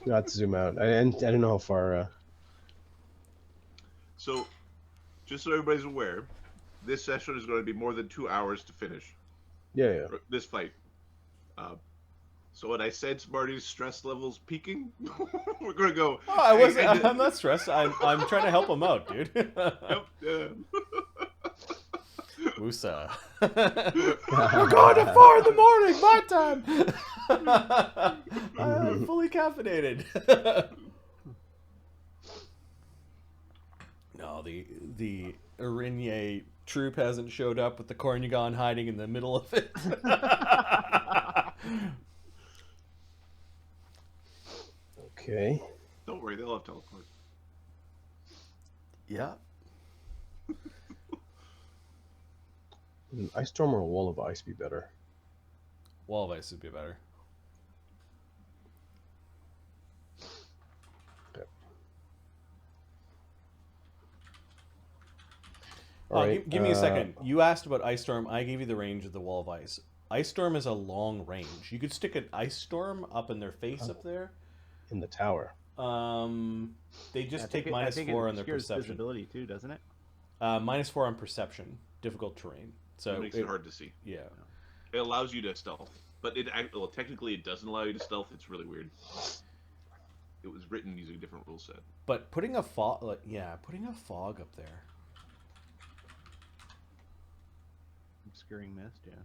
Not to zoom out. I don't know how far... So, just so everybody's aware, this session is going to be more than 2 hours to finish. Yeah. This fight. So when I sense Marty's stress levels peaking, we're going to go... Oh, I wasn't. I'm not stressed. I'm trying to help him out, dude. Yep, yeah. Musa. We're going to 4 in the morning, my time. I'm fully caffeinated. No, the Araignée troop hasn't showed up with the Cornugon hiding in the middle of it. Okay. Don't worry, they'll have teleport. Yeah. Would an ice storm or a wall of ice be better? Wall of ice would be better. Okay. Oh, All right, give me a second. You asked about Ice Storm. I gave you the range of the Wall of Ice. Ice Storm is a long range. You could stick an Ice Storm up in their face up there. In the tower. They just take I -4 think on it their obscures perception. visibility too, doesn't it? -4 on perception. Difficult terrain. So It makes it hard to see. Yeah. It allows you to stealth. But technically it doesn't allow you to stealth. It's really weird. It was written using a different rule set. But putting a fog, putting a fog up there. Obscuring mist, yeah.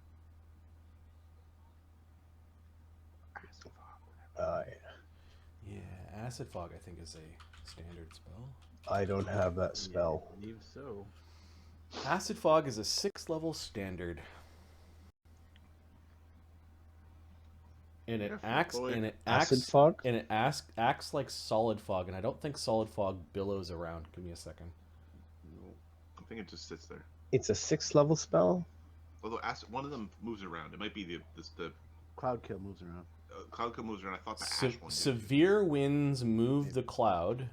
Yeah, acid fog I think is a standard spell. I don't have that spell. I believe so. Acid fog is a 6th level standard. And it Careful, acts boy. and it Acid acts fog? and it acts like solid fog, and I don't think solid fog billows around. Give me a second. I think it just sits there. It's a 6th level spell. Although one of them moves around. It might be the Cloud kill moves around. cloud comes around. I thought the ash one did. Severe winds move the cloud,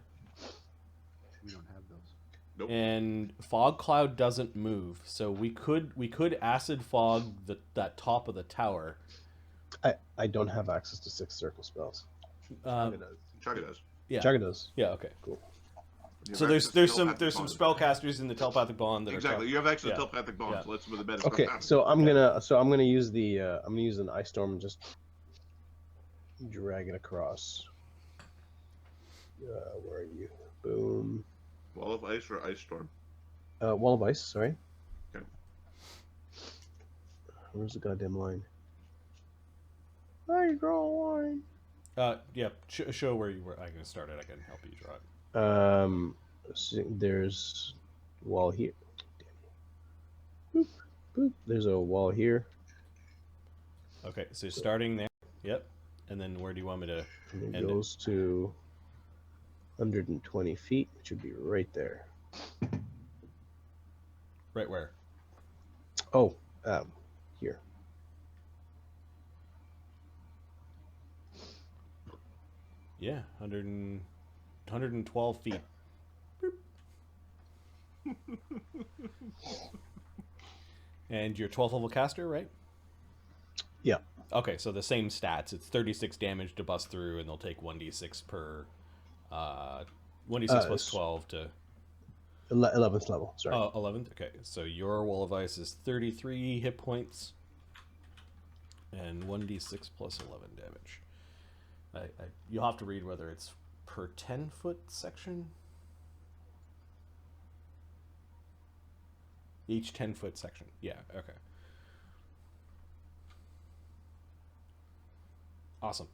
We don't have those. Nope. and fog cloud doesn't move. So we could acid fog that top of the tower. I don't have access to 6th circle spells. Uh, Chugga does. yeah. Jagger does. Yeah. Okay. Cool. You So have there's access to some telepathic bond. spellcasters in the telepathic bond that Exactly. are You have access yeah. to telepathic bonds. Yeah. So let's with the better. Okay, so I'm gonna use the I'm gonna use an ice storm and just drag it across. Where are you? Boom. Wall of ice or ice storm. Wall of ice. Sorry. Okay. Where's the goddamn line? I draw a line. Yeah. Show where you were. I can start it. I can help you draw it. There's wall here. Boop, boop. There's a wall here. Okay. So starting there. Yep. And then where do you want me to? And it End it. goes to 120 feet, which would be right there. Right where? Oh, here. Yeah. 112 feet. And you're 12th level caster, right? Yeah. Okay, so the same stats. It's 36 damage to bust through, and they'll take 1d6 per... 1d6 plus 12 to... 11th level, sorry. Oh, 11th? Okay, so your Wall of Ice is 33 hit points, and 1d6 plus 11 damage. You'll have to read whether it's per 10-foot section. Each 10-foot section. Yeah, okay. Awesome.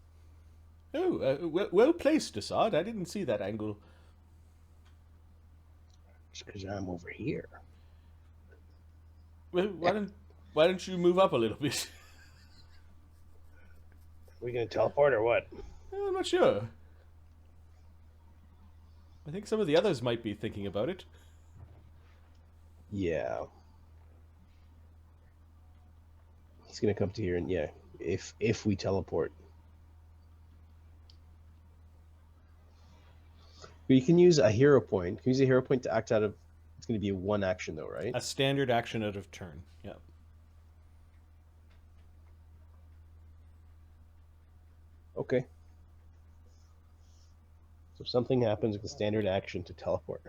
Oh, well placed, Assad. I didn't see that angle. Just because I'm over here. Well, why don't you move up a little bit? Are we going to teleport or what? I'm not sure. I think some of the others might be thinking about it. Yeah. He's going to come to here and, yeah, if we teleport. But you can use a hero point. You can use a hero point to act out of... It's going to be one action, though, right? A standard action out of turn. Yeah. Okay. So if something happens with the standard action to teleport.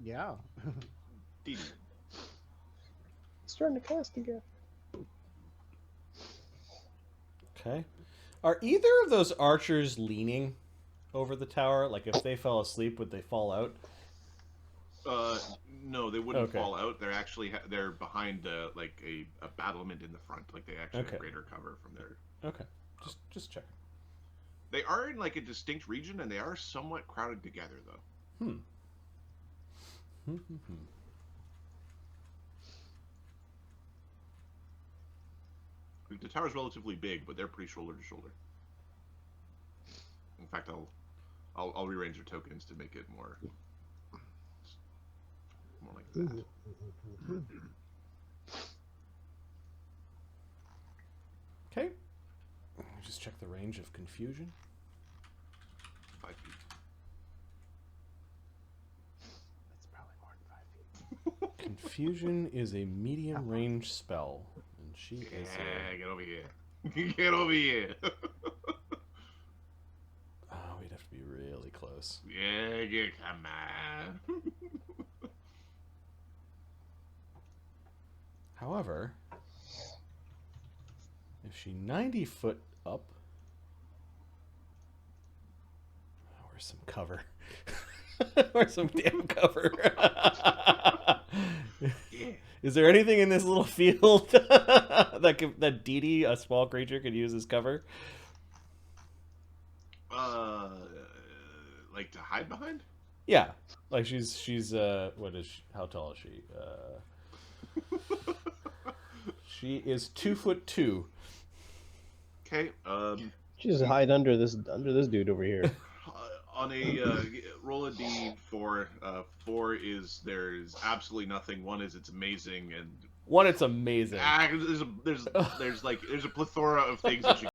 Yeah. Dee. Starting to cast again. Okay. Are either of those archers leaning over the tower? Like, if they fell asleep, would they fall out? No, they wouldn't Okay. fall out. They're actually they're behind like a battlement in the front. Like they actually Okay. have greater cover from there. Okay. Just check. They are in like a distinct region, and they are somewhat crowded together, though. Like, the tower's relatively big, but they're pretty shoulder to shoulder. In fact, I'll rearrange their tokens to make it more like that. Okay. Just check the range of confusion. 5 feet. That's probably more than 5 feet. Confusion is a medium range spell, and she is Yeah, get over here. Get over here. Oh, we'd have to be really close. Yeah, you come on. However, if she 90 foot up, where's some cover? Where's some damn cover? Yeah. Is there anything in this little field that Dee Dee, a small creature, could use as cover? Like to hide behind? Yeah, like she's what is she, how tall is she? She is 2'2". Okay. She just hide under this dude over here. On a roll a d4. 4 is there's absolutely nothing. 1 is it's amazing, and One, it's amazing. there's a plethora of things that you